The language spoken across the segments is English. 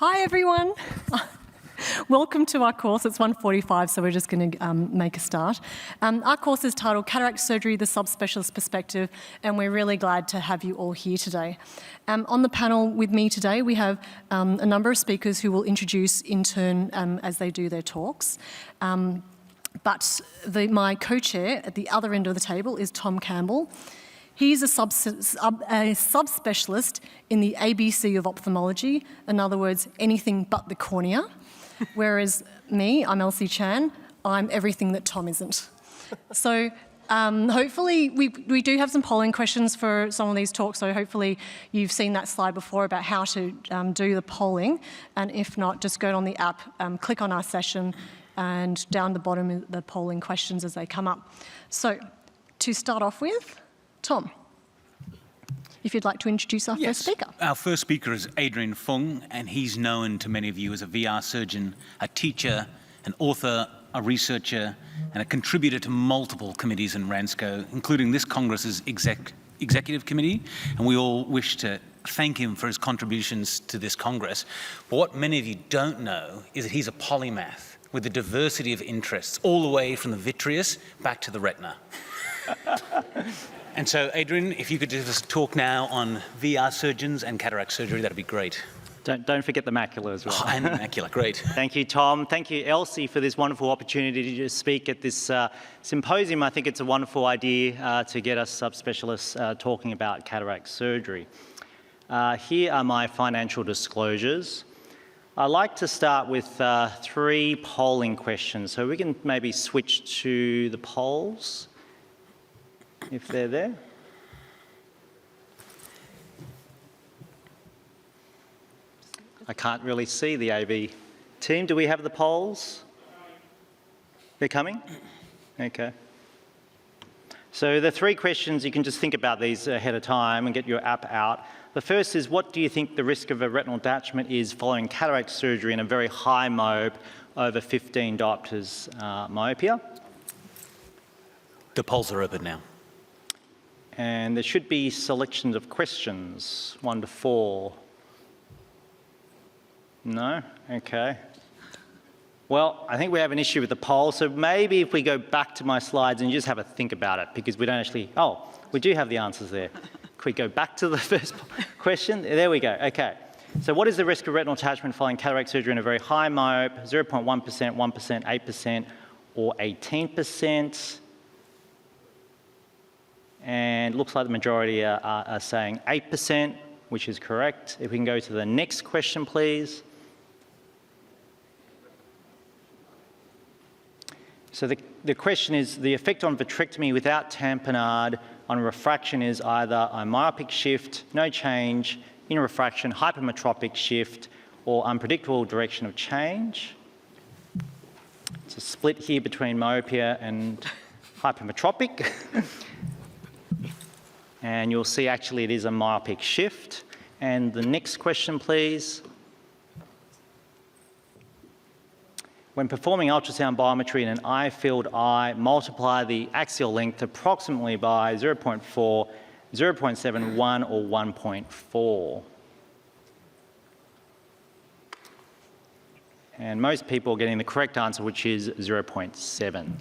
Hi everyone. Welcome to our course. It's 1:45, so we're just going to make a start. Our course is titled Cataract Surgery, the Subspecialist Perspective, and we're really glad to have you all here today. On the panel with me today, we have a number of speakers who will introduce in turn as they do their talks. But my co-chair at the other end of the table is Tom Campbell. He's a subspecialist in the ABC of ophthalmology, in other words, anything but the cornea. Whereas me, I'm Elsie Chan, I'm everything that Tom isn't. So hopefully we do have some polling questions for some of these talks, so hopefully you've seen that slide before about how to do the polling, and if not, just go on the app, click on our session, and down the bottom are the polling questions as they come up. So to start off with, Tom, if you'd like to introduce our first speaker. Our first speaker is Adrian Fung, and he's known to many of you as a VR surgeon, a teacher, an author, a researcher, and a contributor to multiple committees in RANSCO, including this Congress's Executive Committee, and we all wish to thank him for his contributions to this Congress. But what many of you don't know is that he's a polymath with a diversity of interests, all the way from the vitreous back to the retina. And so, Adrian, if you could just talk now on VR surgeons and cataract surgery, that'd be great. Don't forget the macula as well. Oh, and the macula, great. Thank you, Tom. Thank you, Elsie, for this wonderful opportunity to speak at this symposium. I think it's a wonderful idea to get us subspecialists talking about cataract surgery. Here are my financial disclosures. I'd like to start with 3 polling questions. So we can maybe switch to the polls, if they're there. I can't really see the AV team. Do we have the polls? They're coming? Okay. So the 3 questions, you can just think about these ahead of time and get your app out. The first is, what do you think the risk of a retinal detachment is following cataract surgery in a very high myope over 15 diopters myopia? The polls are open now. And there should be selections of questions, 1 to 4. No? Okay. Well, I think we have an issue with the poll, so maybe if we go back to my slides and just have a think about it, because we don't actually, we do have the answers there. Could we go back to the first question? There we go, okay. So what is the risk of retinal detachment following cataract surgery in a very high myope? 0.1%, 1%, 8%, or 18%? And it looks like the majority are saying 8%, which is correct. If we can go to the next question, please. So the question is, the effect on vitrectomy without tamponade on refraction is either a myopic shift, no change in refraction, hypermetropic shift, or unpredictable direction of change. It's a split here between myopia and hypermetropic. And you'll see actually it is a myopic shift. And the next question, please. When performing ultrasound biometry in an eye-filled eye, multiply the axial length approximately by 0.4, 0.71, or 1.4. And most people are getting the correct answer, which is 0.7.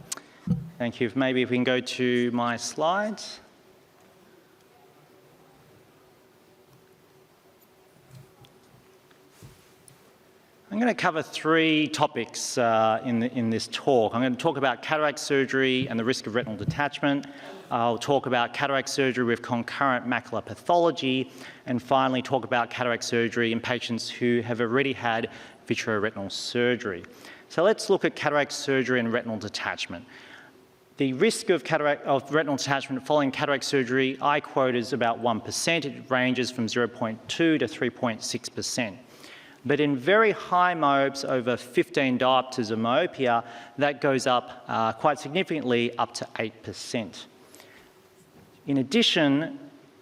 Thank you. Maybe if we can go to my slides. I'm going to cover 3 topics in this talk. I'm going to talk about cataract surgery and the risk of retinal detachment. I'll talk about cataract surgery with concurrent macular pathology, and finally talk about cataract surgery in patients who have already had vitreoretinal surgery. So let's look at cataract surgery and retinal detachment. The risk of retinal detachment following cataract surgery, I quote, is about 1%. It ranges from 0.2 to 3.6%. But in very high myopes over 15 diopters of myopia, that goes up quite significantly, up to 8%. In addition,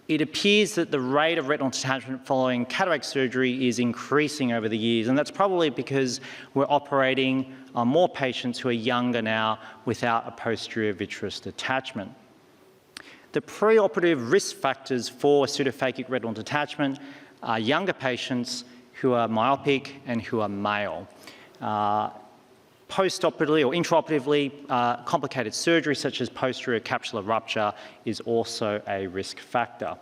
it appears that the rate of retinal detachment following cataract surgery is increasing over the years, and that's probably because we're operating on more patients who are younger now without a posterior vitreous detachment. The preoperative risk factors for pseudophakic retinal detachment are younger patients, who are myopic, and who are male. Postoperatively or intraoperatively, complicated surgery such as posterior capsular rupture is also a risk factor.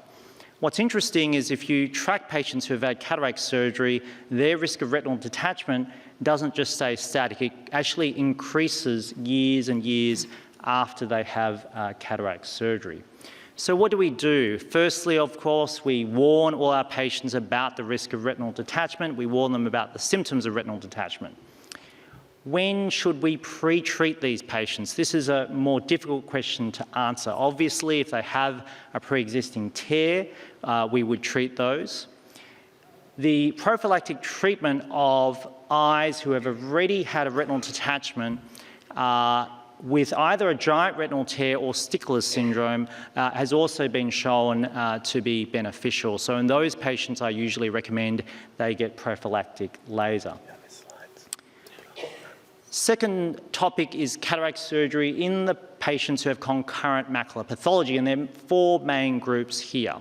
What's interesting is if you track patients who have had cataract surgery, their risk of retinal detachment doesn't just stay static, it actually increases years and years after they have cataract surgery. So what do we do? Firstly, of course, we warn all our patients about the risk of retinal detachment. We warn them about the symptoms of retinal detachment. When should we pre-treat these patients? This is a more difficult question to answer. Obviously, if they have a pre-existing tear, we would treat those. The prophylactic treatment of eyes who have already had a retinal detachment with either a giant retinal tear or Stickler's syndrome has also been shown to be beneficial. So in those patients, I usually recommend they get prophylactic laser. Second topic is cataract surgery in the patients who have concurrent macular pathology, and there are four main groups here.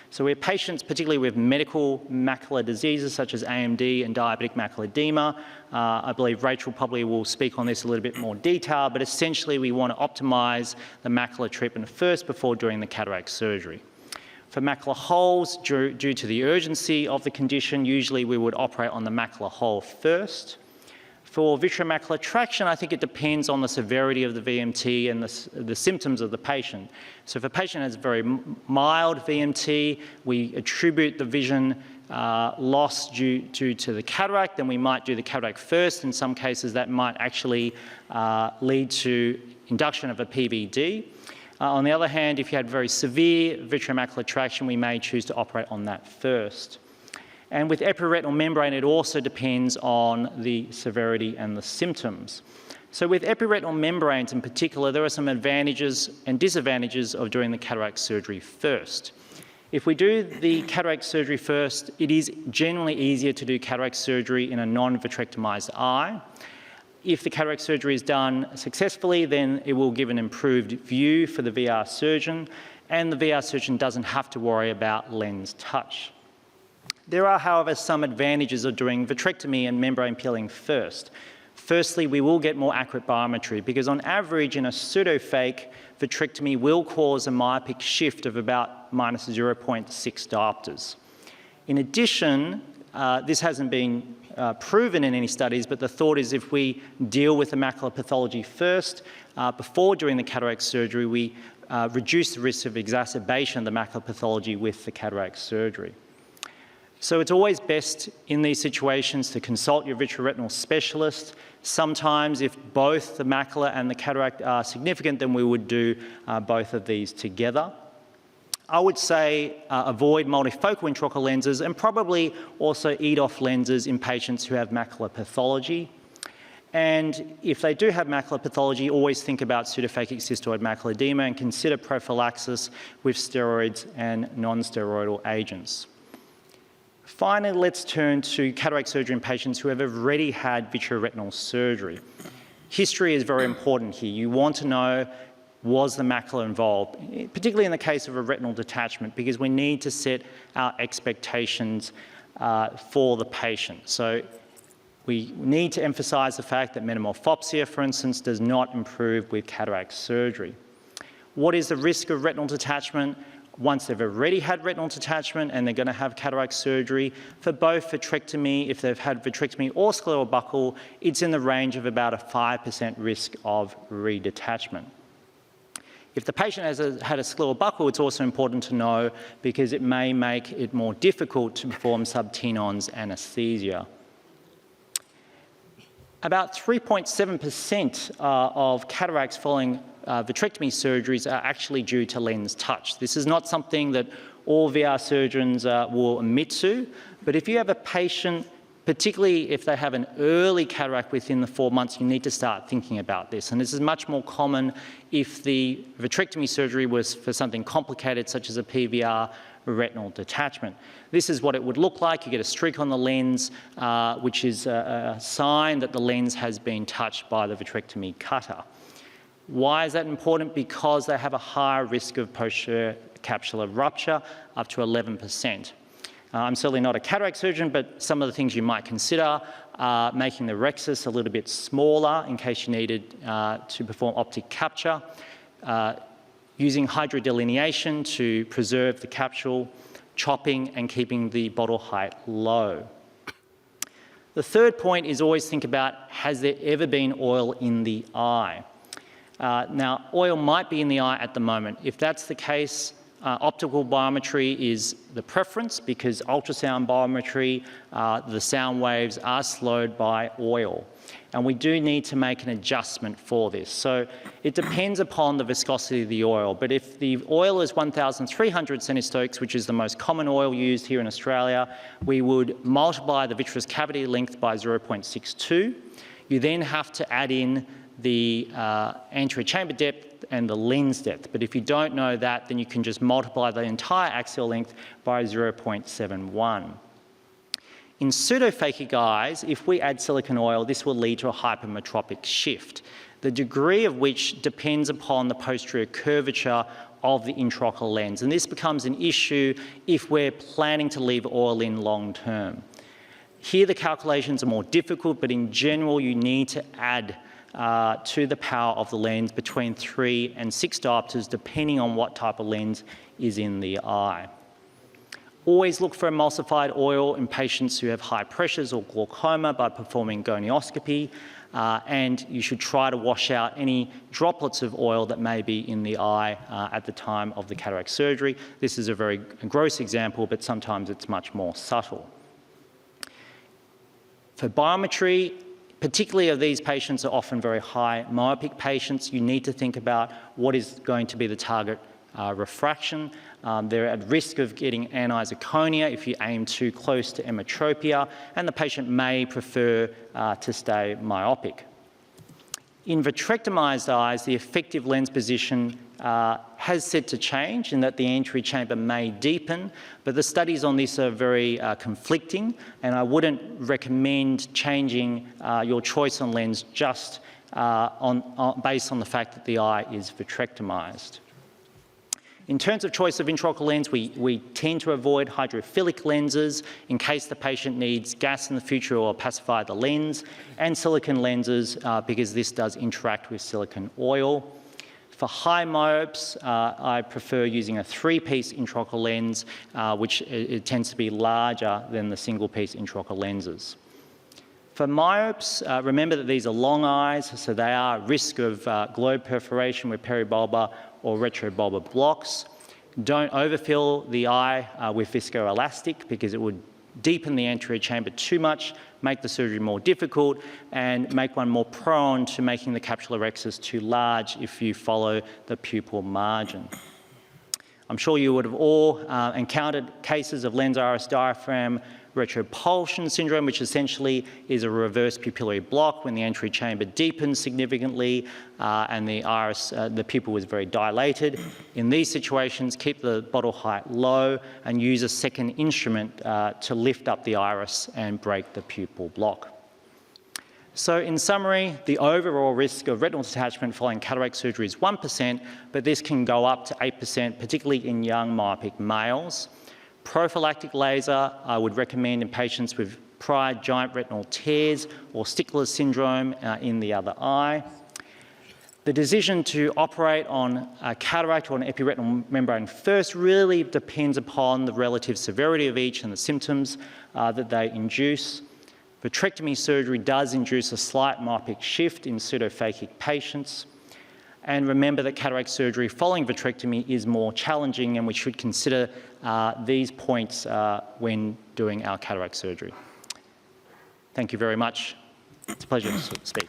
So we have patients particularly with medical macular diseases such as AMD and diabetic macular edema. I believe Rachel probably will speak on this a little bit more detail, but essentially we want to optimise the macular treatment first before doing the cataract surgery. For macular holes, due to the urgency of the condition, usually we would operate on the macular hole first. For vitreomacular traction, I think it depends on the severity of the VMT and the symptoms of the patient. So if a patient has very mild VMT, we attribute the vision loss due to the cataract, then we might do the cataract first. In some cases, that might actually lead to induction of a PVD. On the other hand, if you had very severe vitreomacular traction, we may choose to operate on that first. And with epiretinal membrane, it also depends on the severity and the symptoms. So with epiretinal membranes in particular, there are some advantages and disadvantages of doing the cataract surgery first. If we do the cataract surgery first, it is generally easier to do cataract surgery in a non-vitrectomized eye. If the cataract surgery is done successfully, then it will give an improved view for the VR surgeon, and the VR surgeon doesn't have to worry about lens touch. There are, however, some advantages of doing vitrectomy and membrane peeling first. Firstly, we will get more accurate biometry because on average in a pseudo-fake, vitrectomy will cause a myopic shift of about minus 0.6 diopters. In addition, this hasn't been proven in any studies, but the thought is if we deal with the macular pathology first, before doing the cataract surgery, we reduce the risk of exacerbation of the macular pathology with the cataract surgery. So it's always best in these situations to consult your vitreoretinal specialist. Sometimes if both the macula and the cataract are significant, then we would do both of these together. I would say avoid multifocal intraocular lenses and probably also EDOF lenses in patients who have macular pathology. And if they do have macular pathology, always think about pseudophakic cystoid macular edema and consider prophylaxis with steroids and non-steroidal agents. Finally, let's turn to cataract surgery in patients who have already had vitreoretinal surgery. History is very important here. You want to know, was the macula involved, particularly in the case of a retinal detachment, because we need to set our expectations for the patient. So we need to emphasise the fact that metamorphopsia, for instance, does not improve with cataract surgery. What is the risk of retinal detachment? Once they've already had retinal detachment and they're going to have cataract surgery, for both vitrectomy, if they've had vitrectomy or scleral buckle, it's in the range of about a 5% risk of redetachment. If the patient has had a scleral buckle, it's also important to know because it may make it more difficult to perform subtenon's anaesthesia. About 3.7% of cataracts following vitrectomy surgeries are actually due to lens touch. This is not something that all VR surgeons will admit to, but if you have a patient, particularly if they have an early cataract within the 4 months, you need to start thinking about this. And this is much more common if the vitrectomy surgery was for something complicated such as a PVR retinal detachment. This is what it would look like. You get a streak on the lens, which is a sign that the lens has been touched by the vitrectomy cutter. Why is that important? Because they have a higher risk of posterior capsular rupture, up to 11%. I'm certainly not a cataract surgeon, but some of the things you might consider are making the rhexis a little bit smaller in case you needed to perform optic capture, using hydrodelineation to preserve the capsule, chopping and keeping the bottle height low. The third point is always think about, has there ever been oil in the eye? Now, oil might be in the eye at the moment. If that's the case, optical biometry is the preference because ultrasound biometry, the sound waves are slowed by oil. And we do need to make an adjustment for this. So it depends upon the viscosity of the oil. But if the oil is 1,300 centistokes, which is the most common oil used here in Australia, we would multiply the vitreous cavity length by 0.62. You then have to add in the anterior chamber depth and the lens depth. But if you don't know that, then you can just multiply the entire axial length by 0.71. In pseudophakic eyes, if we add silicone oil, this will lead to a hypermetropic shift, the degree of which depends upon the posterior curvature of the intraocular lens. And this becomes an issue if we're planning to leave oil in long term. Here the calculations are more difficult, but in general you need to add to the power of the lens between 3 and 6 diopters, depending on what type of lens is in the eye. Always look for emulsified oil in patients who have high pressures or glaucoma by performing gonioscopy, and you should try to wash out any droplets of oil that may be in the eye at the time of the cataract surgery. This is a very gross example, but sometimes it's much more subtle. For biometry, particularly of these patients are often very high myopic patients, you need to think about what is going to be the target refraction. They're at risk of getting anisoconia if you aim too close to emmetropia, and the patient may prefer to stay myopic. In vitrectomized eyes, the effective lens position has said to change in that the anterior chamber may deepen, but the studies on this are very conflicting, and I wouldn't recommend changing your choice on lens just based on the fact that the eye is vitrectomized. In terms of choice of intraocular lens, we tend to avoid hydrophilic lenses in case the patient needs gas in the future or pacify the lens, and silicone lenses because this does interact with silicone oil. For high myopes, I prefer using a 3-piece intraocular lens, which it tends to be larger than the single-piece intraocular lenses. For myopes, remember that these are long eyes, so they are at risk of globe perforation with peribulbar or retrobulbar blocks. Don't overfill the eye with viscoelastic because it would deepen the anterior chamber too much, make the surgery more difficult, and make one more prone to making the capsular rhexis too large if you follow the pupil margin. I'm sure you would have all encountered cases of lens iris diaphragm retropulsion syndrome, which essentially is a reverse pupillary block when the anterior chamber deepens significantly and the pupil is very dilated. In these situations, keep the bottle height low and use a second instrument to lift up the iris and break the pupil block. So in summary, the overall risk of retinal detachment following cataract surgery is 1%, but this can go up to 8%, particularly in young myopic males. Prophylactic laser I would recommend in patients with prior giant retinal tears or Stickler syndrome in the other eye. The decision to operate on a cataract or an epiretinal membrane first really depends upon the relative severity of each and the symptoms that they induce. Vitrectomy surgery does induce a slight myopic shift in pseudophakic patients. And remember that cataract surgery following vitrectomy is more challenging, and we should consider these points when doing our cataract surgery. Thank you very much. It's a pleasure to speak.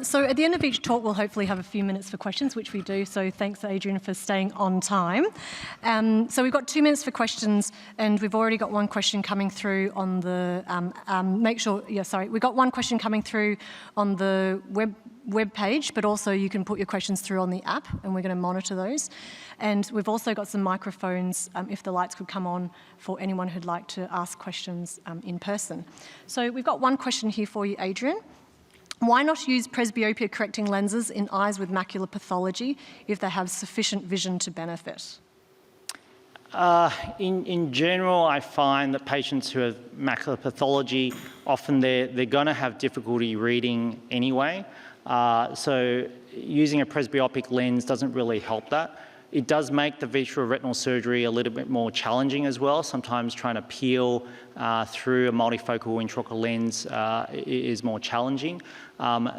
So at the end of each talk, we'll hopefully have a few minutes for questions, which we do. So thanks, Adrian, for staying on time. So we've got 2 minutes for questions, and we've already got one question coming through on the, we've got one question coming through on the web page, but also you can put your questions through on the app, and we're going to monitor those. And we've also got some microphones, if the lights could come on, for anyone who'd like to ask questions in person. So we've got one question here for you, Adrian. Why not use presbyopia-correcting lenses in eyes with macular pathology if they have sufficient vision to benefit? In general, I find that patients who have macular pathology, often they're going to have difficulty reading anyway. So using a presbyopic lens doesn't really help that. It does make the vitreoretinal surgery a little bit more challenging as well. Sometimes trying to peel through a multifocal intraocular lens is more challenging.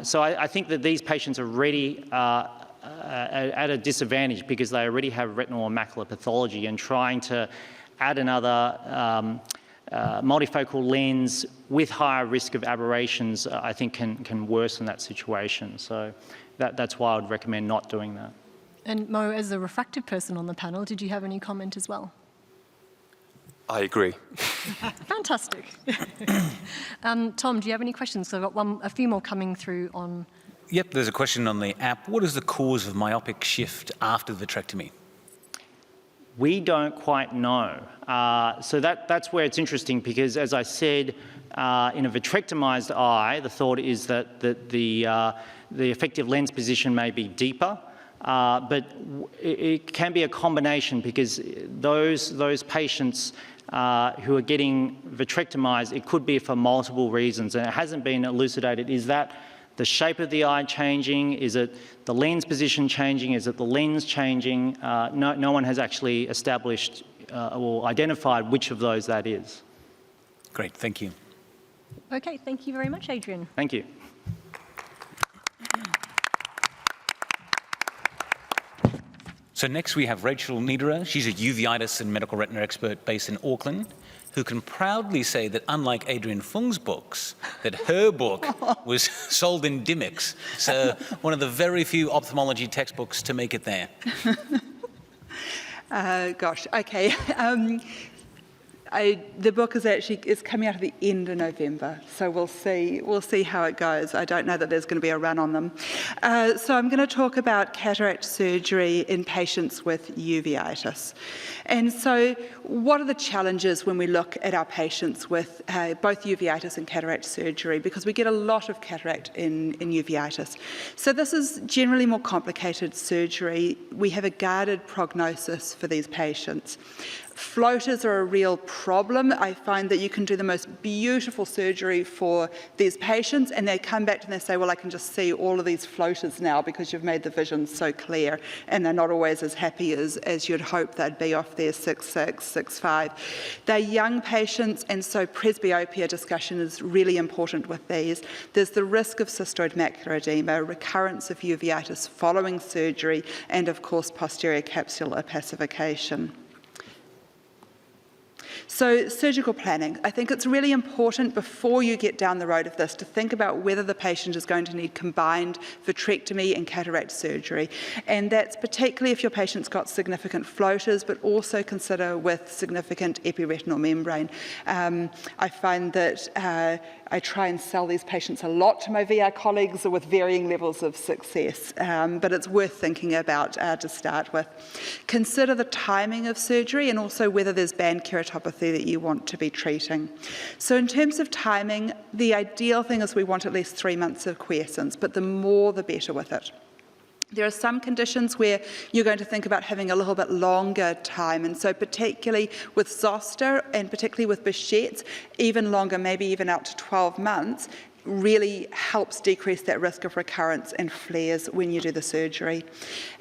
So I think that these patients are already at a disadvantage because they already have retinal or macular pathology, and trying to add another multifocal lens with higher risk of aberrations, I think can worsen that situation. So that's why I would recommend not doing that. And Mo, as a refractive person on the panel, did you have any comment as well? I agree. Fantastic. Tom, do you have any questions? So I've got a few more coming through on... Yep, there's a question on the app. What is the cause of myopic shift after vitrectomy? We don't quite know. So that's where it's interesting, because as I said, in a vitrectomized eye, the thought is that the effective lens position may be deeper. But it can be a combination, because those patients who are getting vitrectomized, it could be for multiple reasons, and it hasn't been elucidated. Is that the shape of the eye changing? Is it the lens position changing? Is it the lens changing? No one has actually established or identified which of those that is. Great, thank you. Okay, thank you very much, Adrian. Thank you. So next we have Rachel Niederer. She's a uveitis and medical retina expert based in Auckland, who can proudly say that unlike Adrian Fung's books, that her book was sold in Dimmicks. So one of the very few ophthalmology textbooks to make it there. Gosh, okay. The book is coming out at the end of November, so we'll see how it goes. I don't know that there's going to be a run on them. So I'm going to talk about cataract surgery in patients with uveitis. And so what are the challenges when we look at our patients with both uveitis and cataract surgery? Because we get a lot of cataract in uveitis. So this is generally more complicated surgery. We have a guarded prognosis for these patients. Floaters are a real problem. I find that you can do the most beautiful surgery for these patients, and they come back and they say, well, I can just see all of these floaters now because you've made the vision so clear, and they're not always as happy as you'd hope they'd be off their 6.6, 6.5. They're young patients, and so presbyopia discussion is really important with these. There's the risk of cystoid macular edema, recurrence of uveitis following surgery, and of course posterior capsular opacification. So surgical planning. I think it's really important before you get down the road of this to think about whether the patient is going to need combined vitrectomy and cataract surgery. And that's particularly if your patient's got significant floaters, but also consider with significant epiretinal membrane. I find that I try and sell these patients a lot to my VR colleagues with varying levels of success, but it's worth thinking about to start with. Consider the timing of surgery and also whether there's band keratopathy that you want to be treating. So in terms of timing, the ideal thing is we want at least 3 months of quiescence, but the more the better with it. There are some conditions where you're going to think about having a little bit longer time, and so particularly with zoster and particularly with Behçet's, even longer, maybe even out to 12 months, really helps decrease that risk of recurrence and flares when you do the surgery.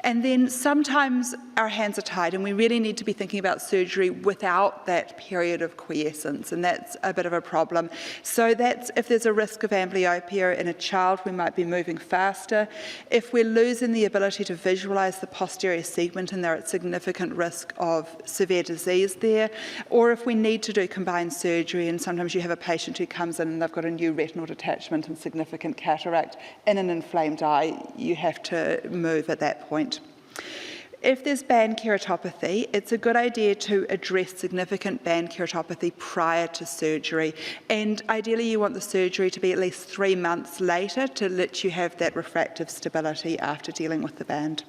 And then sometimes our hands are tied and we really need to be thinking about surgery without that period of quiescence, and that's a bit of a problem. So that's if there's a risk of amblyopia in a child, we might be moving faster. If we're losing the ability to visualize the posterior segment and they're at significant risk of severe disease there, or if we need to do combined surgery, and sometimes you have a patient who comes in and they've got a new retinal detachment and significant cataract in an inflamed eye, you have to move at that point. If there's band keratopathy, it's a good idea to address significant band keratopathy prior to surgery. And ideally, you want the surgery to be at least 3 months later to let you have that refractive stability after dealing with the band.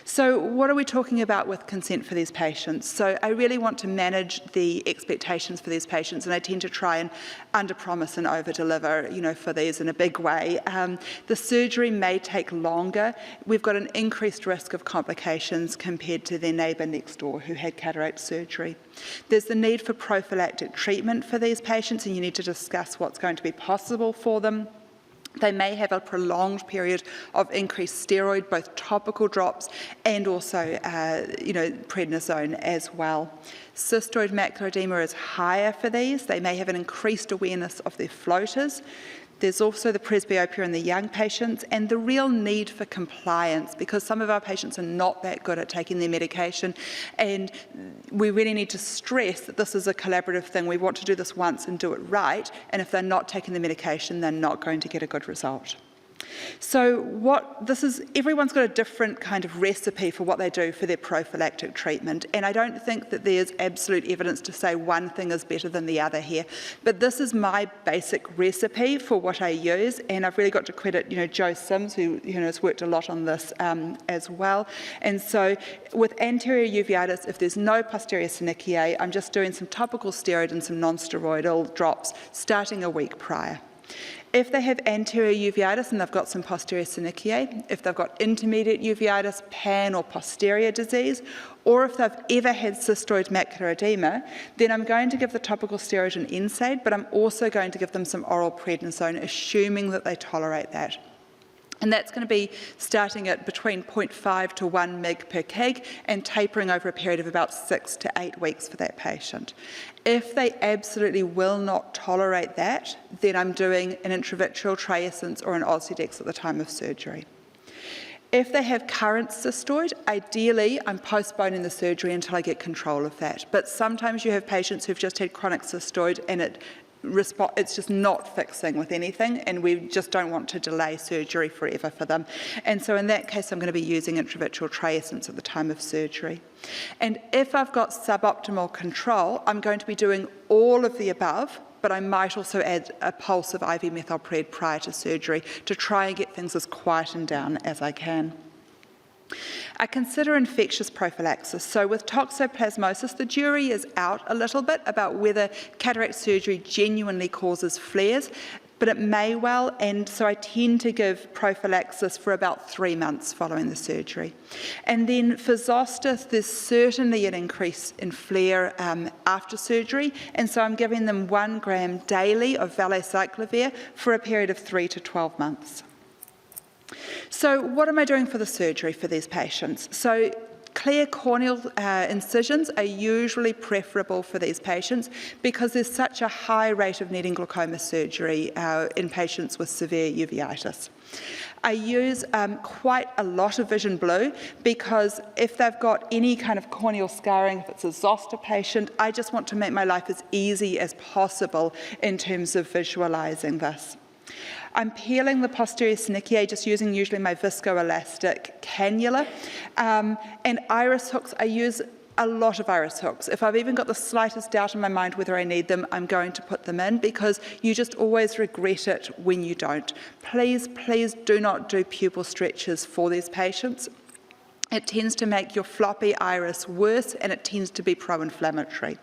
So what are we talking about with consent for these patients? So I really want to manage the expectations for these patients, and I tend to try and under-promise and over-deliver, for these in a big way. The surgery may take longer. We've got an increased risk of complications compared to their neighbour next door who had cataract surgery. There's the need for prophylactic treatment for these patients, and you need to discuss what's going to be possible for them. They may have a prolonged period of increased steroid, both topical drops and also, prednisone as well. Cystoid macular edema is higher for these. They may have an increased awareness of their floaters. There's also the presbyopia in the young patients and the real need for compliance, because some of our patients are not that good at taking their medication, and we really need to stress that this is a collaborative thing. We want to do this once and do it right, and if they're not taking the medication, they're not going to get a good result. So everyone's got a different kind of recipe for what they do for their prophylactic treatment, and I don't think that there's absolute evidence to say one thing is better than the other here, but this is my basic recipe for what I use, and I've really got to credit, Joe Sims, who has worked a lot on this as well. And so with anterior uveitis, if there's no posterior synechiae, I'm just doing some topical steroid and some non-steroidal drops starting a week prior. If they have anterior uveitis and they've got some posterior synechiae, if they've got intermediate uveitis, pan or posterior disease, or if they've ever had cystoid macular edema, then I'm going to give the topical steroid and NSAID, but I'm also going to give them some oral prednisone, assuming that they tolerate that. And that's going to be starting at between 0.5 to 1 mg per kg and tapering over a period of about 6 to 8 weeks for that patient. If they absolutely will not tolerate that, then I'm doing an intravitreal triesence or an Osidex at the time of surgery. If they have current cystoid, ideally I'm postponing the surgery until I get control of that. But sometimes you have patients who've just had chronic cystoid and it's just not fixing with anything, and we just don't want to delay surgery forever for them. And so in that case, I'm going to be using intravitreal triesence at the time of surgery. And if I've got suboptimal control, I'm going to be doing all of the above, but I might also add a pulse of IV methylpred prior to surgery to try and get things as quietened down as I can. I consider infectious prophylaxis. So with toxoplasmosis, the jury is out a little bit about whether cataract surgery genuinely causes flares, but it may well, and so I tend to give prophylaxis for about 3 months following the surgery. And then for Zostis, there's certainly an increase in flare after surgery, and so I'm giving them 1 gram daily of valacyclovir for a period of 3 to 12 months. So what am I doing for the surgery for these patients? So clear corneal incisions are usually preferable for these patients because there's such a high rate of needing glaucoma surgery in patients with severe uveitis. I use quite a lot of vision blue because if they've got any kind of corneal scarring, if it's a zoster patient, I just want to make my life as easy as possible in terms of visualising this. I'm peeling the posterior synechiae just using usually my viscoelastic cannula. And iris hooks, I use a lot of iris hooks. If I've even got the slightest doubt in my mind whether I need them, I'm going to put them in because you just always regret it when you don't. Please, please do not do pupil stretches for these patients. It tends to make your floppy iris worse and it tends to be pro-inflammatory.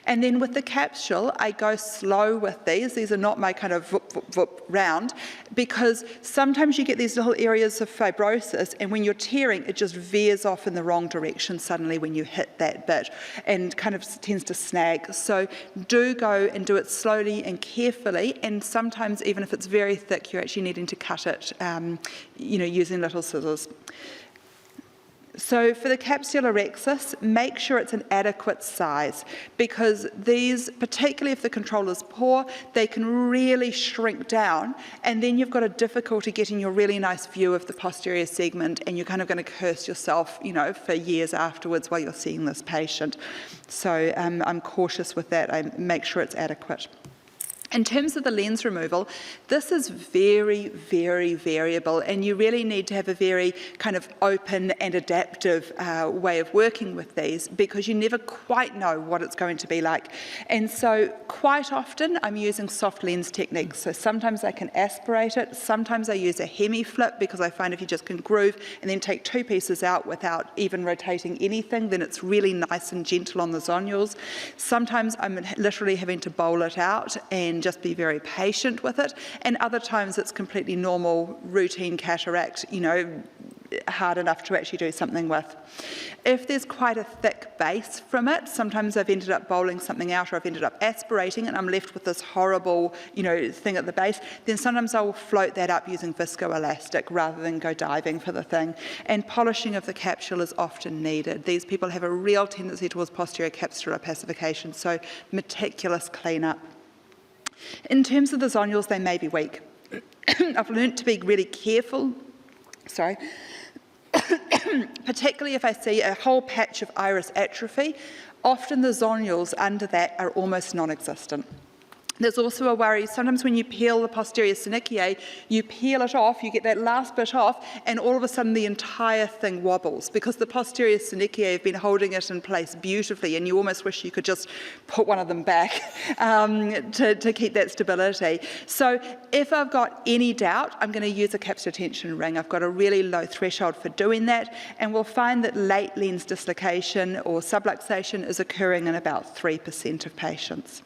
And then with the capsule, I go slow with these. These are not my kind of whoop, whoop, whoop round, because sometimes you get these little areas of fibrosis, and when you're tearing, it just veers off in the wrong direction suddenly when you hit that bit, and kind of tends to snag. So do go and do it slowly and carefully, and sometimes even if it's very thick, you're actually needing to cut it, using little scissors. So for the capsular rhexis, make sure it's an adequate size because these, particularly if the control is poor, they can really shrink down and then you've got a difficulty getting your really nice view of the posterior segment and you're kind of going to curse yourself, for years afterwards while you're seeing this patient. So I'm cautious with that. I make sure it's adequate. In terms of the lens removal, this is very, very variable, and you really need to have a very kind of open and adaptive way of working with these, because you never quite know what it's going to be like. And so quite often I'm using soft lens techniques. So sometimes I can aspirate it, sometimes I use a hemi-flip, because I find if you just can groove and then take two pieces out without even rotating anything, then it's really nice and gentle on the zonules. Sometimes I'm literally having to bowl it out and just be very patient with it, and other times it's completely normal routine cataract, hard enough to actually do something with. If there's quite a thick base from it, sometimes I've ended up bowling something out, or I've ended up aspirating and I'm left with this horrible thing at the base, then sometimes I will float that up using viscoelastic rather than go diving for the thing. And polishing of the capsule is often needed. These people have a real tendency towards posterior capsular opacification, so meticulous cleanup. In terms of the zonules, they may be weak. I've learnt to be really careful, particularly if I see a whole patch of iris atrophy. Often the zonules under that are almost non-existent. There's also a worry, sometimes when you peel the posterior synechiae, you peel it off, you get that last bit off, and all of a sudden the entire thing wobbles, because the posterior synechiae have been holding it in place beautifully, and you almost wish you could just put one of them back to keep that stability. So if I've got any doubt, I'm going to use a capsular tension ring. I've got a really low threshold for doing that, and we'll find that late lens dislocation or subluxation is occurring in about 3% of patients.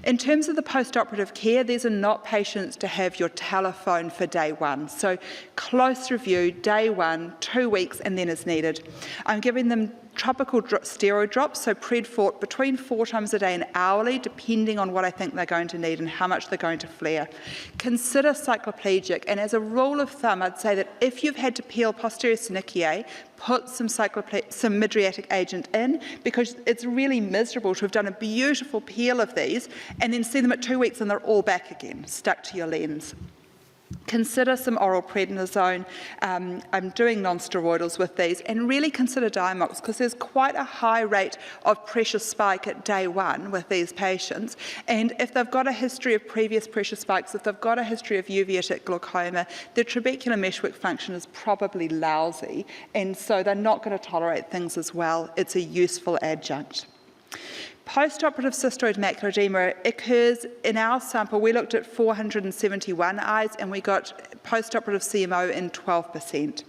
In terms of the post-operative care, these are not patients to have your telephone for day one. So close review, day one, 2 weeks, and then as needed. I'm giving them topical steroid drops, so Predfort, between 4 times a day and hourly, depending on what I think they're going to need and how much they're going to flare. Consider cycloplegic, and as a rule of thumb, I'd say that if you've had to peel posterior synechiae, put some mydriatic agent in, because it's really miserable to have done a beautiful peel of these and then see them at 2 weeks and they're all back again, stuck to your lens. Consider some oral prednisone. I'm doing non-steroidals with these, and really consider Diamox, because there's quite a high rate of pressure spike at day one with these patients. And if they've got a history of previous pressure spikes, if they've got a history of uveitic glaucoma, their trabecular meshwork function is probably lousy, and so they're not going to tolerate things as well. It's a useful adjunct. Post-operative cystoid macular edema occurs in our sample. We looked at 471 eyes, and we got post-operative CMO in 12%.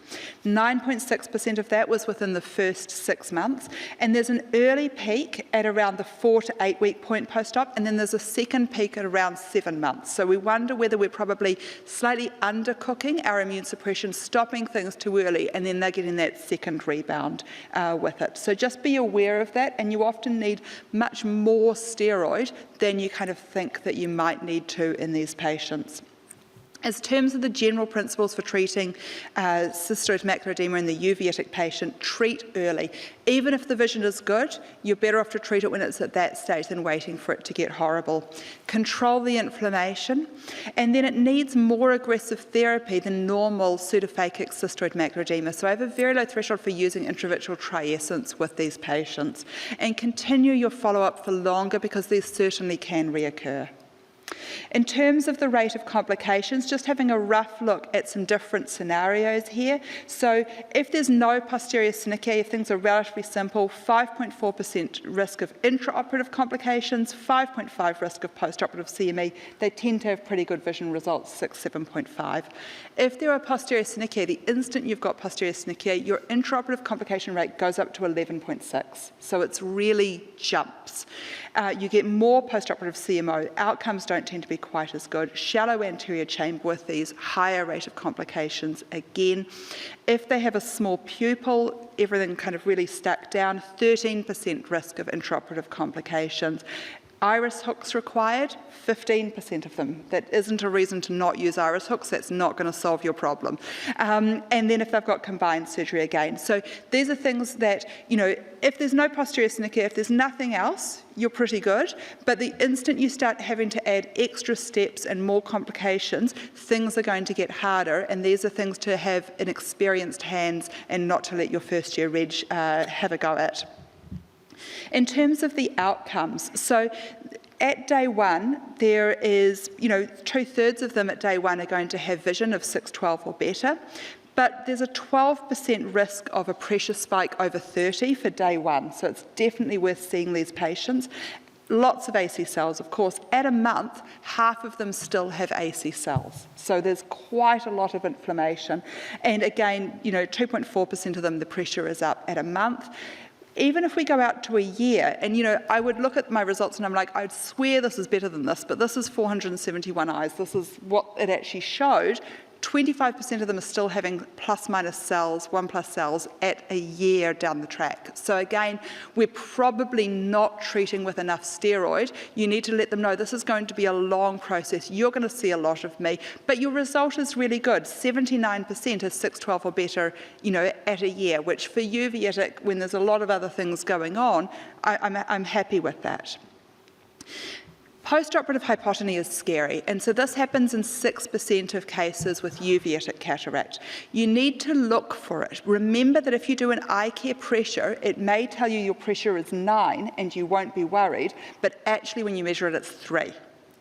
9.6% of that was within the first 6 months, and there's an early peak at around the 4 to 8 week point post-op, and then there's a second peak at around 7 months. So we wonder whether we're probably slightly undercooking our immune suppression, stopping things too early, and then they're getting that second rebound with it. So just be aware of that, and you often need much more steroid than you kind of think that you might need to in these patients. As terms of the general principles for treating cystoid macular edema in the uveitic patient, treat early. Even if the vision is good, you're better off to treat it when it's at that stage than waiting for it to get horrible. Control the inflammation, and then it needs more aggressive therapy than normal pseudophakic cystoid macular edema. So I have a very low threshold for using intravitreal triescence with these patients. And continue your follow-up for longer, because these certainly can reoccur. In terms of the rate of complications, just having a rough look at some different scenarios here. So if there's no posterior synechiae, if things are relatively simple, 5.4% risk of intraoperative complications, 5.5% risk of postoperative CME. They tend to have pretty good vision results, 7.5. If there are posterior synechiae, the instant you've got posterior synechiae, your intraoperative complication rate goes up to 11.6. So it's really jumps. You get more postoperative CMO. Outcomes don't tend to be quite as good. Shallow anterior chamber with these, higher rate of complications again. If they have a small pupil, everything kind of really stuck down, 13% risk of intraoperative complications. Iris hooks required, 15% of them. That isn't a reason to not use iris hooks. That's not going to solve your problem. And then if they've got combined surgery again. So these are things that, if there's no posterior synechiae, if there's nothing else, you're pretty good. But the instant you start having to add extra steps and more complications, things are going to get harder. And these are things to have in experienced hands and not to let your first year reg have a go at. In terms of the outcomes, so At day one, there is, 2/3 of them at day one are going to have vision of 612 or better, but there's a 12% risk of a pressure spike over 30 for day one, so it's definitely worth seeing these patients. Lots of AC cells, of course. At a month, half of them still have AC cells. So there's quite a lot of inflammation. And again, 2.4% of them, the pressure is up at a month. Even if we go out to a year, and I would look at my results and I'm like, I'd swear this is better than this, but this is 471 eyes. This is what it actually showed. 25% of them are still having plus minus cells, 1+ cells at a year down the track. So again, we're probably not treating with enough steroid. You need to let them know this is going to be a long process. You're going to see a lot of me, but your result is really good. 79% is 612 or better, at a year, which for uveitic, when there's a lot of other things going on, I'm happy with that. Postoperative hypotony is scary, and so this happens in 6% of cases with uveitic cataract. You need to look for it. Remember that if you do an eye care pressure, it may tell you your pressure is 9 and you won't be worried, but actually when you measure it, it's 3.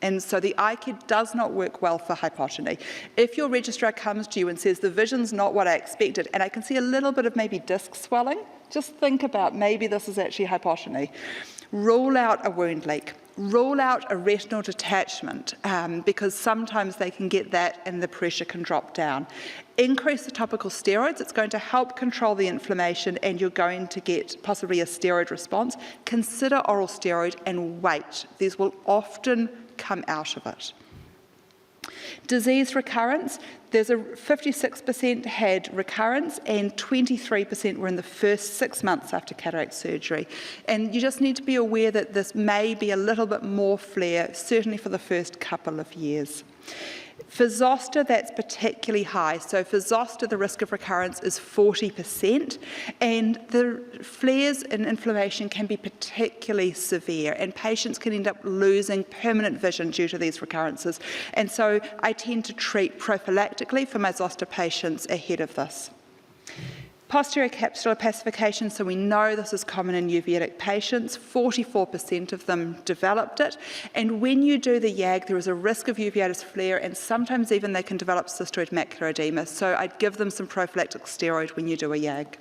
And so the eye care does not work well for hypotony. If your registrar comes to you and says, the vision's not what I expected, and I can see a little bit of maybe disc swelling, just think about maybe this is actually hypotony. Rule out a wound leak. Rule out a retinal detachment because sometimes they can get that and the pressure can drop down. Increase the topical steroids. It's going to help control the inflammation and you're going to get possibly a steroid response. Consider oral steroid and wait. These will often come out of it. Disease recurrence, there's a 56% had recurrence and 23% were in the first 6 months after cataract surgery. And you just need to be aware that this may be a little bit more flare, certainly for the first couple of years. For zoster, that's particularly high. So for zoster, the risk of recurrence is 40%, and the flares and inflammation can be particularly severe, and patients can end up losing permanent vision due to these recurrences. And so I tend to treat prophylactically for my zoster patients ahead of this. Posterior capsular pacification, so we know this is common in uveitic patients. 44% of them developed it. And when you do the YAG, there is a risk of uveitis flare, and sometimes even they can develop cystoid macular edema. So I'd give them some prophylactic steroid when you do a YAG.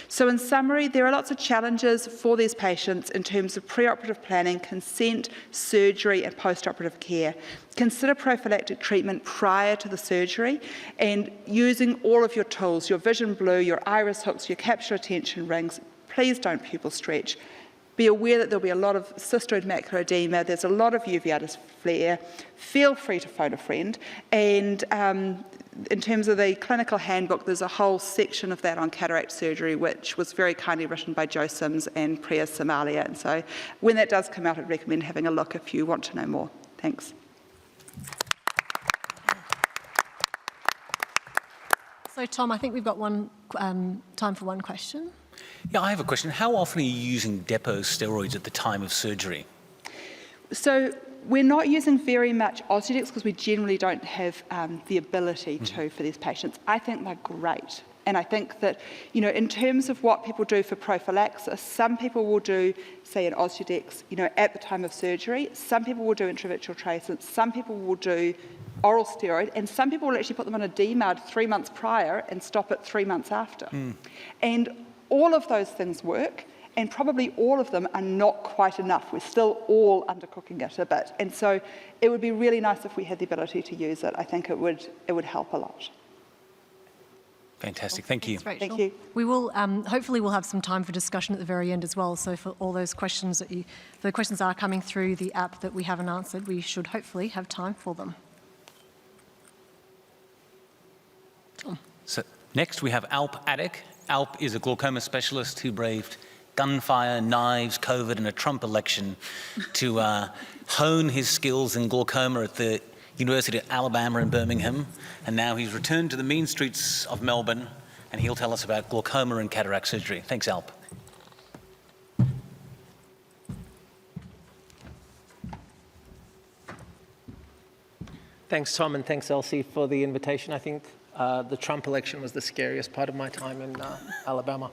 So in summary, there are lots of challenges for these patients in terms of preoperative planning, consent, surgery and postoperative care. Consider prophylactic treatment prior to the surgery and using all of your tools, your vision blue, your iris hooks, your capsular tension rings. Please don't pupil stretch. Be aware that there'll be a lot of cystoid macular edema, there's a lot of uveitis flare. Feel free to phone a friend, and in terms of the clinical handbook, there's a whole section of that on cataract surgery, which was very kindly written by Joe Sims and Priya Somalia. And so when that does come out, I'd recommend having a look if you want to know more. Thanks. So Tom, I think we've got time for one question. Yeah, I have a question. How often are you using depot steroids at the time of surgery? So we're not using very much Ozurdex because we generally don't have the ability to for these patients. I think they're great. And I think that, in terms of what people do for prophylaxis, some people will do, say, an Ozurdex, at the time of surgery. Some people will do intravitreal tracers. Some people will do oral steroid. And some people will actually put them on a DMARD 3 months prior and stop it 3 months after. And all of those things work. And probably all of them are not quite enough. We're still all undercooking it a bit. And so it would be really nice if we had the ability to use it. I think it would help a lot. Fantastic, thank you. Thanks, Rachel. Thank you. We will, hopefully we'll have some time for discussion at the very end as well. So for all those questions the questions are coming through the app that we haven't answered, we should hopefully have time for them. Tom. So next we have Alp Addick. Alp is a glaucoma specialist who braved gunfire, knives, COVID, and a Trump election to hone his skills in glaucoma at the University of Alabama in Birmingham. And now he's returned to the mean streets of Melbourne, and he'll tell us about glaucoma and cataract surgery. Thanks, Alp. Thanks, Tom, and thanks, Elsie, for the invitation. I think the Trump election was the scariest part of my time in Alabama.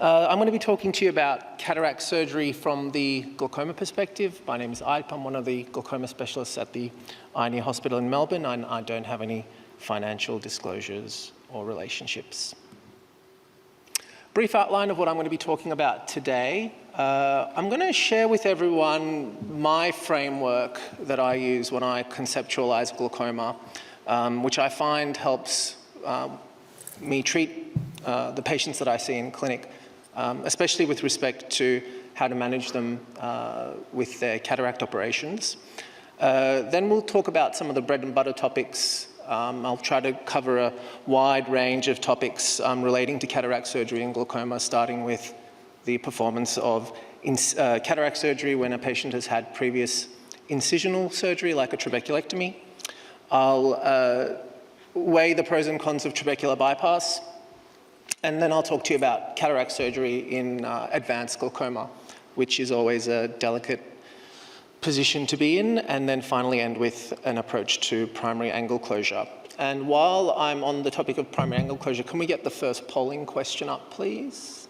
I'm going to be talking to you about cataract surgery from the glaucoma perspective. My name is Ike. I'm one of the glaucoma specialists at the Eye Hospital in Melbourne, and I don't have any financial disclosures or relationships. Brief outline of what I'm going to be talking about today. I'm going to share with everyone my framework that I use when I conceptualize glaucoma, which I find helps me treat the patients that I see in clinic, especially with respect to how to manage them with their cataract operations. Then we'll talk about some of the bread and butter topics. I'll try to cover a wide range of topics relating to cataract surgery and glaucoma, starting with the performance of cataract surgery when a patient has had previous incisional surgery, like a trabeculectomy. I'll weigh the pros and cons of trabecular bypass. And then I'll talk to you about cataract surgery in advanced glaucoma, which is always a delicate position to be in, and then finally end with an approach to primary angle closure. And while I'm on the topic of primary angle closure, can we get the first polling question up, please?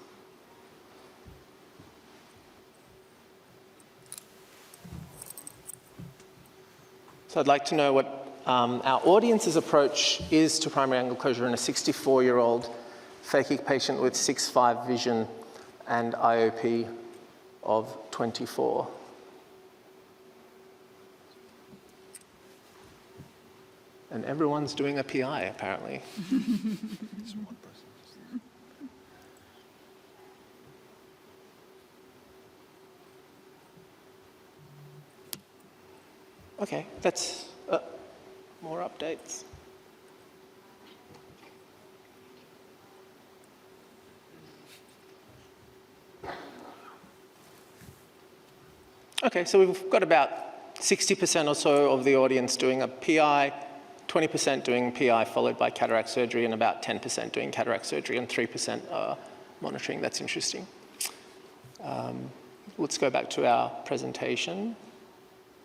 So I'd like to know what our audience's approach is to primary angle closure in a 64-year-old phakic patient with 6/5 vision and IOP of 24. And everyone's doing a PI, apparently. Okay, that's more updates. Okay, so we've got about 60% or so of the audience doing a PI, 20% doing PI followed by cataract surgery, and about 10% doing cataract surgery and 3% monitoring. That's interesting. Let's go back to our presentation.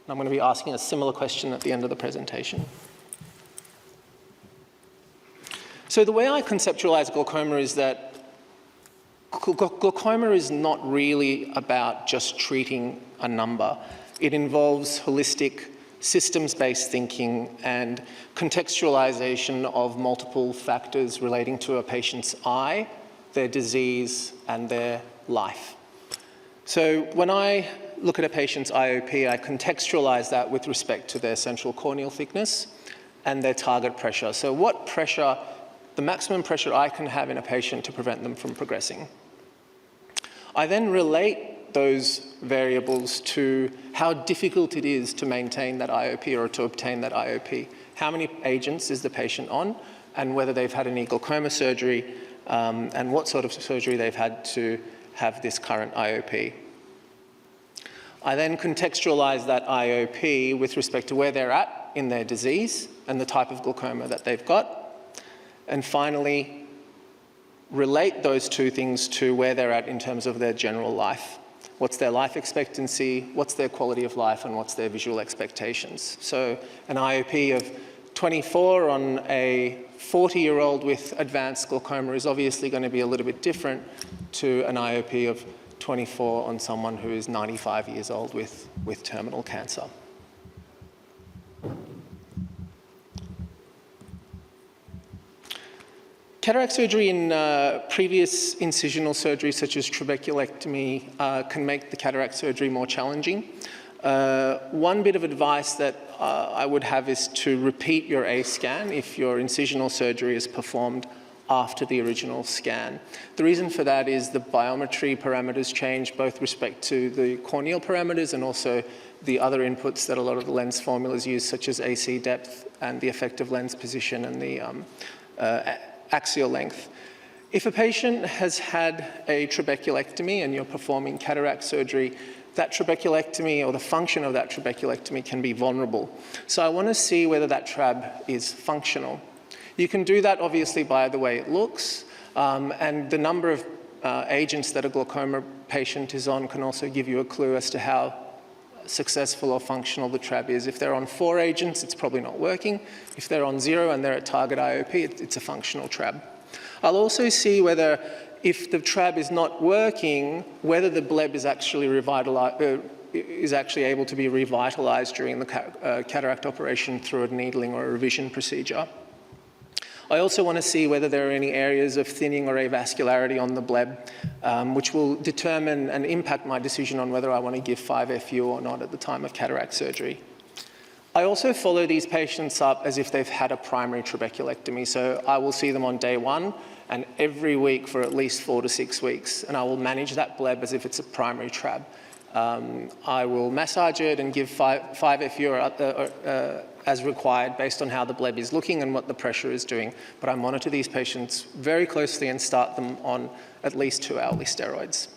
I'm going to be asking a similar question at the end of the presentation. So the way I conceptualize glaucoma is that glaucoma is not really about just treating a number. It involves holistic, systems-based thinking and contextualization of multiple factors relating to a patient's eye, their disease, and their life. So when I look at a patient's IOP, I contextualize that with respect to their central corneal thickness and their target pressure. So what pressure, the maximum pressure I can have in a patient to prevent them from progressing. I then relate those variables to how difficult it is to maintain that IOP or to obtain that IOP. How many agents is the patient on, and whether they've had any glaucoma surgery, and what sort of surgery they've had to have this current IOP. I then contextualize that IOP with respect to where they're at in their disease and the type of glaucoma that they've got. And finally, relate those two things to where they're at in terms of their general life. What's their life expectancy, what's their quality of life, and what's their visual expectations. So an IOP of 24 on a 40-year-old with advanced glaucoma is obviously going to be a little bit different to an IOP of 24 on someone who is 95 years old with terminal cancer. Cataract surgery in previous incisional surgery, such as trabeculectomy, can make the cataract surgery more challenging. One bit of advice that I would have is to repeat your A scan if your incisional surgery is performed after the original scan. The reason for that is the biometry parameters change, both respect to the corneal parameters and also the other inputs that a lot of the lens formulas use, such as AC depth and the effective lens position and the axial length. If a patient has had a trabeculectomy and you're performing cataract surgery, that trabeculectomy or the function of that trabeculectomy can be vulnerable. So I want to see whether that trab is functional. You can do that obviously by the way it looks, and the number of agents that a glaucoma patient is on can also give you a clue as to how successful or functional the trab is. If they're on 4 agents, it's probably not working. If they're on 0 and they're at target IOP, it's a functional trab. I'll also see whether if the trab is not working, whether the bleb is actually able to be revitalised during the cataract operation through a needling or a revision procedure. I also want to see whether there are any areas of thinning or avascularity on the bleb, which will determine and impact my decision on whether I want to give 5-FU or not at the time of cataract surgery. I also follow these patients up as if they've had a primary trabeculectomy. So I will see them on day 1 and every week for at least 4 to 6 weeks, and I will manage that bleb as if it's a primary trab. I will massage it and give 5-FU as required based on how the bleb is looking and what the pressure is doing. But I monitor these patients very closely and start them on at least 2-hourly steroids.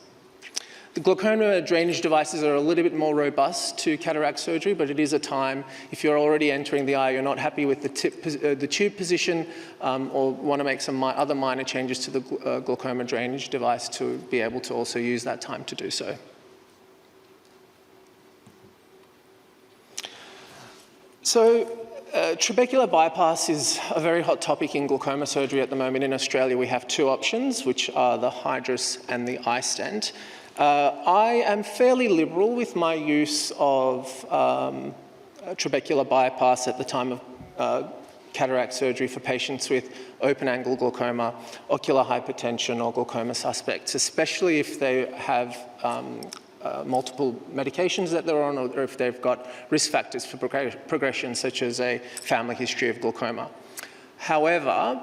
The glaucoma drainage devices are a little bit more robust to cataract surgery, but it is a time, if you're already entering the eye, you're not happy with the tube position, or want to make some other minor changes to the glaucoma drainage device, to be able to also use that time to do so. So, trabecular bypass is a very hot topic in glaucoma surgery at the moment. In Australia, we have 2 options, which are the hydrus and the iStent. I am fairly liberal with my use of trabecular bypass at the time of cataract surgery for patients with open-angle glaucoma, ocular hypertension, or glaucoma suspects, especially if they have multiple medications that they're on, or if they've got risk factors for progression, such as a family history of glaucoma. However,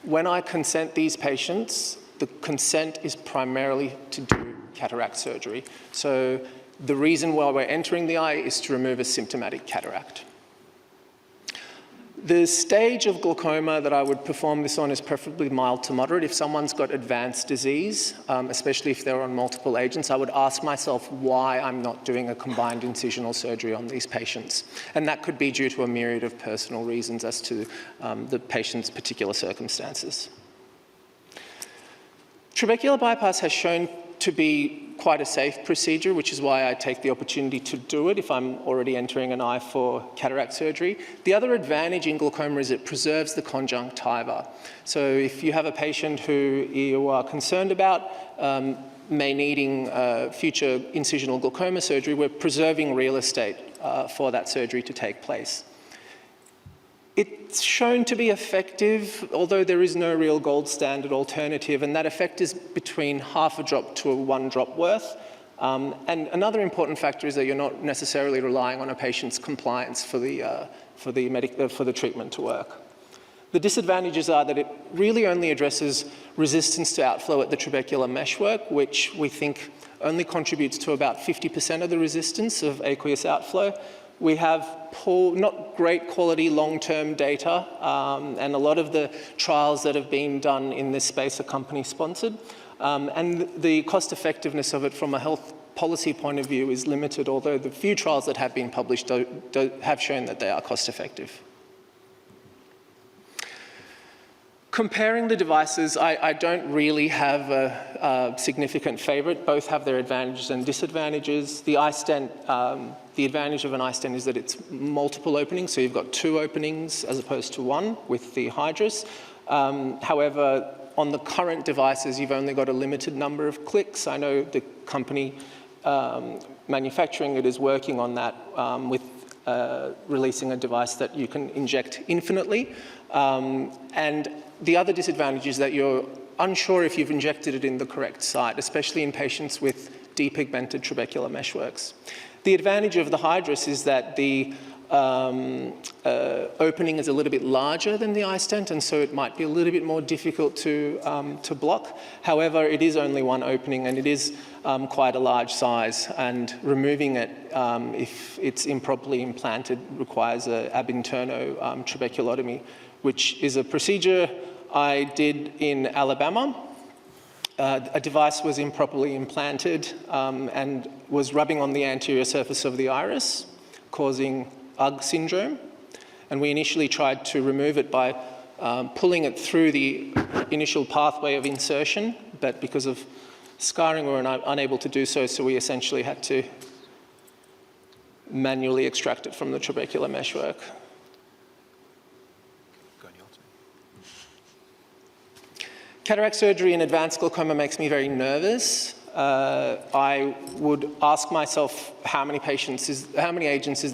when I consent these patients, the consent is primarily to do cataract surgery. So the reason why we're entering the eye is to remove a symptomatic cataract. The stage of glaucoma that I would perform this on is preferably mild to moderate. If someone's got advanced disease, especially if they're on multiple agents, I would ask myself why I'm not doing a combined incisional surgery on these patients. And that could be due to a myriad of personal reasons as to the patient's particular circumstances. Trabecular bypass has shown to be quite a safe procedure, which is why I take the opportunity to do it if I'm already entering an eye for cataract surgery. The other advantage in glaucoma is it preserves the conjunctiva. So if you have a patient who you are concerned about may needing future incisional glaucoma surgery, we're preserving real estate for that surgery to take place. It's shown to be effective, although there is no real gold standard alternative, and that effect is between half a drop to a 1 drop worth. And another important factor is that you're not necessarily relying on a patient's compliance for the treatment to work. The disadvantages are that it really only addresses resistance to outflow at the trabecular meshwork, which we think only contributes to about 50% of the resistance of aqueous outflow. We have poor, not great quality long-term data, and a lot of the trials that have been done in this space are company-sponsored. And the cost-effectiveness of it from a health policy point of view is limited, although the few trials that have been published have shown that they are cost-effective. Comparing the devices, I don't really have a significant favourite. Both have their advantages and disadvantages. The iStent, the advantage of an iStent is that it's multiple openings, so you've got 2 openings as opposed to 1 with the hydrus. However, on the current devices, you've only got a limited number of clicks. I know the company manufacturing it is working on that with releasing a device that you can inject infinitely. And the other disadvantage is that you're unsure if you've injected it in the correct site, especially in patients with depigmented trabecular meshworks. The advantage of the hydrus is that the opening is a little bit larger than the iStent, and so it might be a little bit more difficult to block. However, it is only 1 opening, and it is quite a large size, and removing it, if it's improperly implanted, requires an ab interno trabeculotomy, which is a procedure I did in Alabama. A device was improperly implanted and was rubbing on the anterior surface of the iris, causing UGG syndrome. And we initially tried to remove it by pulling it through the initial pathway of insertion, but because of scarring, we were unable to do so, so we essentially had to manually extract it from the trabecular meshwork. Cataract surgery in advanced glaucoma makes me very nervous. I would ask myself how many agents is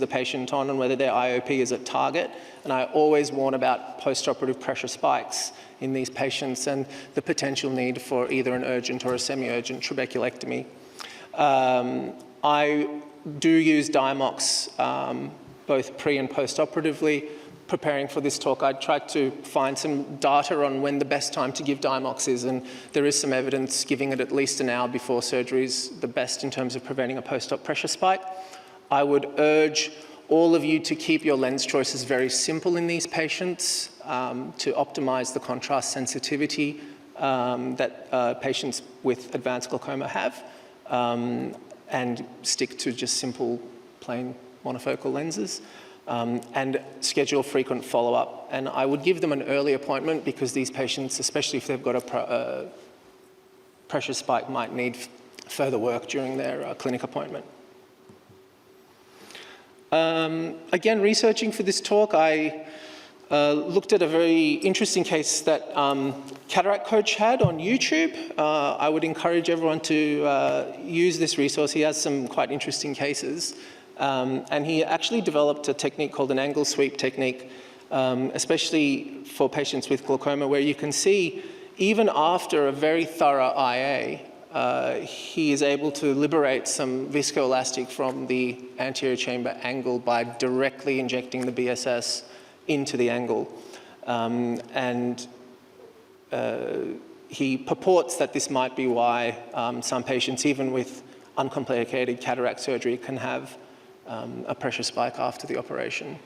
the patient on and whether their IOP is at target. And I always warn about postoperative pressure spikes in these patients and the potential need for either an urgent or a semi-urgent trabeculectomy. I do use Diamox both pre and post-operatively. Preparing for this talk, I tried to find some data on when the best time to give Diamox is, and there is some evidence giving it at least an hour before surgery is the best in terms of preventing a post-op pressure spike. I would urge all of you to keep your lens choices very simple in these patients to optimize the contrast sensitivity that patients with advanced glaucoma have, and stick to just simple, plain monofocal lenses. And schedule frequent follow-up. And I would give them an early appointment because these patients, especially if they've got a pressure spike, might need further work during their clinic appointment. Again, researching for this talk, I looked at a very interesting case that Cataract Coach had on YouTube. I would encourage everyone to use this resource. He has some quite interesting cases. And he actually developed a technique called an angle sweep technique, especially for patients with glaucoma, where you can see even after a very thorough IA, he is able to liberate some viscoelastic from the anterior chamber angle by directly injecting the BSS into the angle. He purports that this might be why some patients, even with uncomplicated cataract surgery, can have a pressure spike after the operation.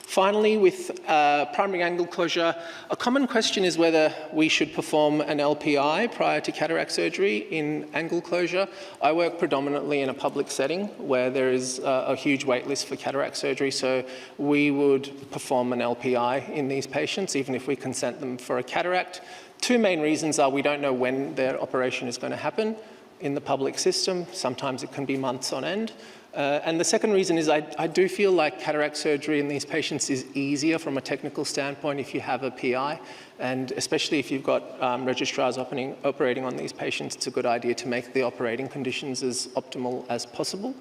Finally, with primary angle closure, a common question is whether we should perform an LPI prior to cataract surgery in angle closure. I work predominantly in a public setting where there is a huge wait list for cataract surgery, so we would perform an LPI in these patients, even if we consent them for a cataract. Two main reasons are we don't know when their operation is going to happen in the public system. Sometimes it can be months on end. And the second reason is I do feel like cataract surgery in these patients is easier from a technical standpoint if you have a PI, and especially if you've got registrars operating on these patients, it's a good idea to make the operating conditions as optimal as possible.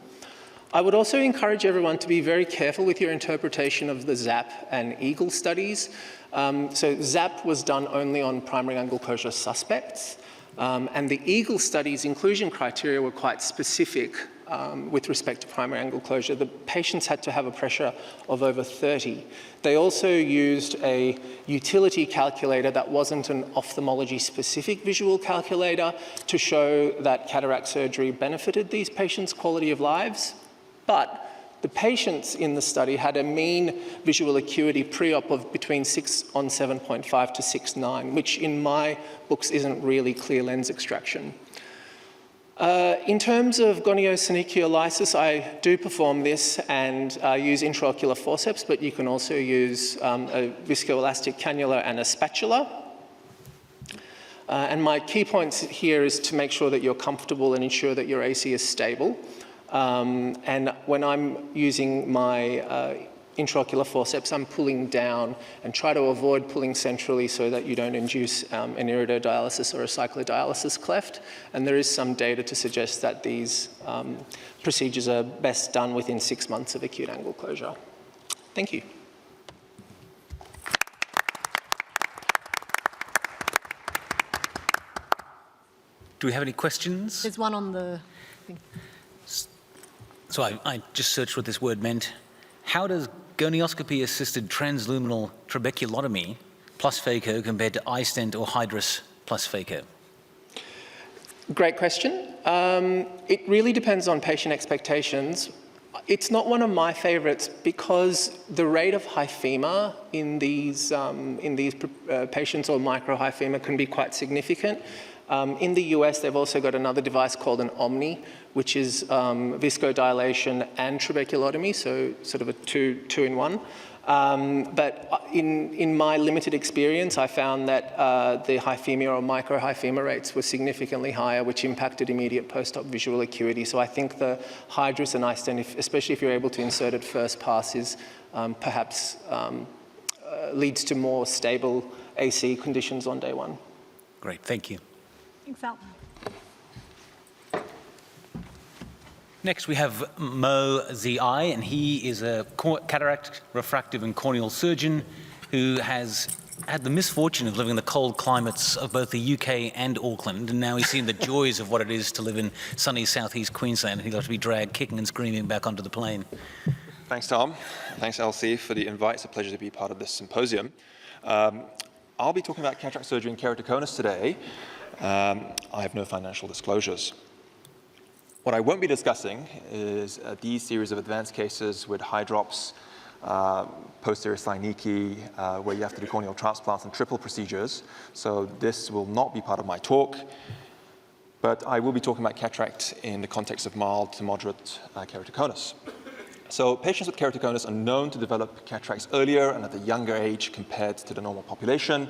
I would also encourage everyone to be very careful with your interpretation of the ZAP and EAGLE studies. So ZAP was done only on primary angle closure suspects. And the EAGLE study's inclusion criteria were quite specific with respect to primary angle closure. The patients had to have a pressure of over 30. They also used a utility calculator that wasn't an ophthalmology-specific visual calculator to show that cataract surgery benefited these patients' quality of lives. But the patients in the study had a mean visual acuity pre-op of between 6/7.5 to 6/9, which in my books isn't really clear lens extraction. In terms of goniosynechiolysis, I do perform this and use intraocular forceps, but you can also use a viscoelastic cannula and a spatula. And my key points here is to make sure that you're comfortable and ensure that your AC is stable. And when I'm using my intraocular forceps, I'm pulling down and try to avoid pulling centrally so that you don't induce an iridodialysis or a cyclodialysis cleft. And there is some data to suggest that these procedures are best done within 6 months of acute angle closure. Thank you. Do we have any questions? There's one on the thing. So I just searched what this word meant. How does gonioscopy-assisted transluminal trabeculotomy plus phaco compared to iStent or Hydrus plus phaco? Great question. It really depends on patient expectations. It's not one of my favorites because the rate of hyphema in these patients or microhyphema can be quite significant. In the US, they've also got another device called an Omni, which is viscodilation and trabeculotomy, so sort of a two-in-one. But in my limited experience, I found that the hyphemia or microhyphema rates were significantly higher, which impacted immediate post-op visual acuity. So I think the Hydrus and iStent, especially if you're able to insert it first pass, is perhaps leads to more stable AC conditions on day one. Great, thank you. Thanks, Al. Next, we have Mo Z.I., and he is a cataract, refractive, and corneal surgeon who has had the misfortune of living in the cold climates of both the UK and Auckland, and now he's seen the joys of what it is to live in sunny southeast Queensland, and he'll have to be dragged kicking and screaming back onto the plane. Thanks, Tom. Thanks, LC, for the invite. It's a pleasure to be part of this symposium. I'll be talking about cataract surgery and keratoconus today. I have no financial disclosures. What I won't be discussing is these series of advanced cases with high drops, posterior synecdoche, where you have to do corneal transplants and triple procedures. So this will not be part of my talk, but I will be talking about cataract in the context of mild to moderate keratoconus. So patients with keratoconus are known to develop cataracts earlier and at a younger age compared to the normal population.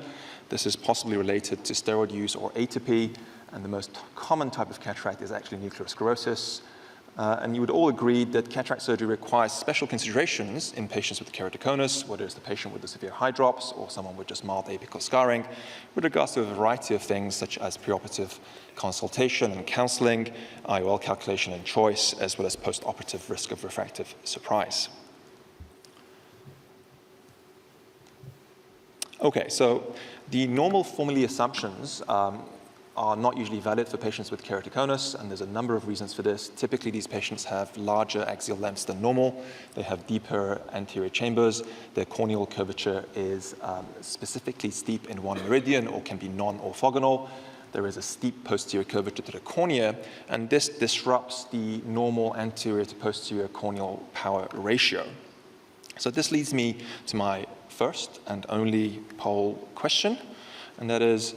This is possibly related to steroid use or atopy, and the most common type of cataract is actually nuclear sclerosis. And you would all agree that cataract surgery requires special considerations in patients with keratoconus, whether it's the patient with the severe high drops or someone with just mild apical scarring, with regards to a variety of things such as preoperative consultation and counseling, IOL calculation and choice, as well as postoperative risk of refractive surprise. Okay, so the normal formulae assumptions are not usually valid for patients with keratoconus, and there's a number of reasons for this. Typically, these patients have larger axial lengths than normal. They have deeper anterior chambers. Their corneal curvature is specifically steep in one meridian or can be non-orthogonal. There is a steep posterior curvature to the cornea, and this disrupts the normal anterior to posterior corneal power ratio. So this leads me to my first and only poll question, and that is,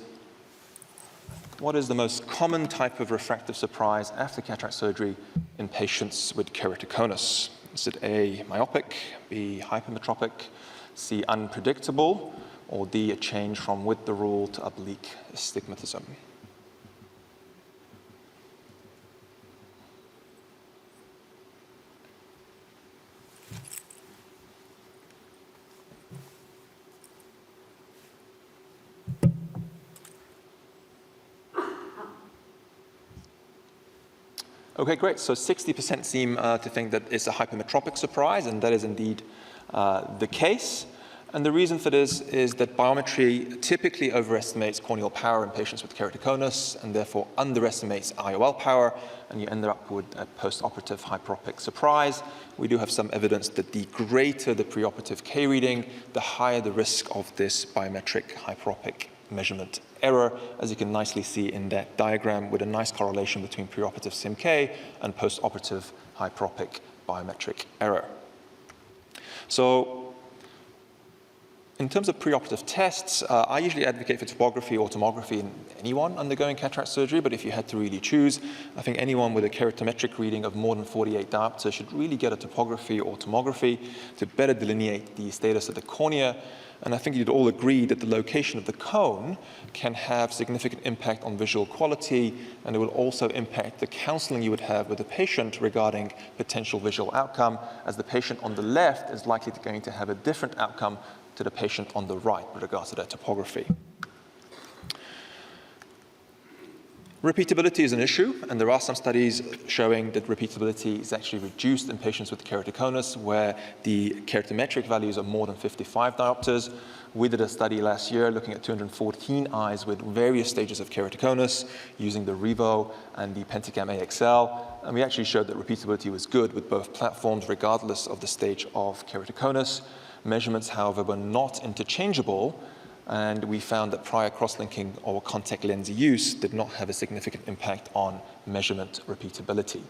what is the most common type of refractive surprise after cataract surgery in patients with keratoconus? Is it A, myopic, B, hypermetropic, C, unpredictable, or D, a change from with the rule to oblique astigmatism? Okay, great. So 60% seem to think that it's a hypermetropic surprise, and that is indeed the case. And the reason for this is that biometry typically overestimates corneal power in patients with keratoconus and therefore underestimates IOL power, and you end up with a postoperative hyperopic surprise. We do have some evidence that the greater the preoperative K reading, the higher the risk of this biometric hyperopic measurement error, as you can nicely see in that diagram, with a nice correlation between preoperative SIM-K and postoperative hyperopic biometric error. So in terms of preoperative tests, I usually advocate for topography or tomography in anyone undergoing cataract surgery, but if you had to really choose, I think anyone with a keratometric reading of more than 48 diopter should really get a topography or tomography to better delineate the status of the cornea. And I think you'd all agree that the location of the cone can have significant impact on visual quality, and it will also impact the counseling you would have with the patient regarding potential visual outcome, as the patient on the left is likely going to have a different outcome to the patient on the right with regards to their topography. Repeatability is an issue, and there are some studies showing that repeatability is actually reduced in patients with keratoconus where the keratometric values are more than 55 diopters. We did a study last year looking at 214 eyes with various stages of keratoconus using the Revo and the Pentacam AXL, and we actually showed that repeatability was good with both platforms regardless of the stage of keratoconus. Measurements, however, were not interchangeable, and we found that prior cross-linking or contact lens use did not have a significant impact on measurement repeatability.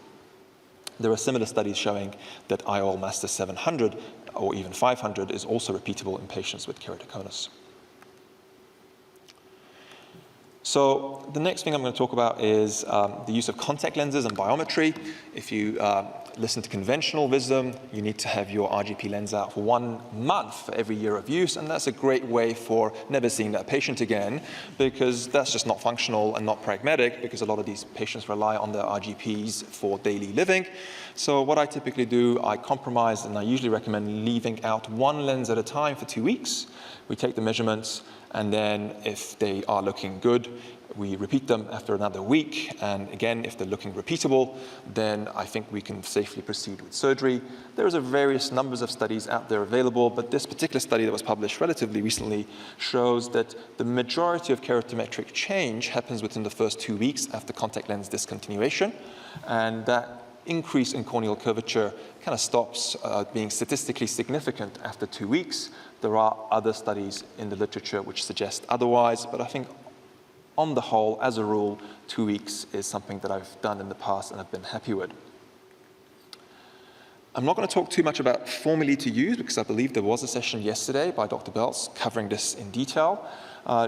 There are similar studies showing that IOL Master 700 or even 500 is also repeatable in patients with keratoconus. So the next thing I'm going to talk about is the use of contact lenses and biometry. If you listen to conventional wisdom, you need to have your RGP lens out for 1 month for every year of use, and that's a great way for never seeing that patient again, because that's just not functional and not pragmatic, because a lot of these patients rely on their RGPs for daily living. So what I typically do, I compromise, and I usually recommend leaving out 1 lens at a time for 2 weeks. We take the measurements, and then if they are looking good, we repeat them after another week. And again, if they're looking repeatable, then I think we can safely proceed with surgery. There's various numbers of studies out there available, but this particular study that was published relatively recently shows that the majority of keratometric change happens within the first 2 weeks after contact lens discontinuation. And that increase in corneal curvature kind of stops being statistically significant after 2 weeks. There are other studies in the literature which suggest otherwise, but I think on the whole, as a rule, 2 weeks is something that I've done in the past and I've been happy with. I'm not going to talk too much about formulae to use, because I believe there was a session yesterday by Dr. Belts covering this in detail.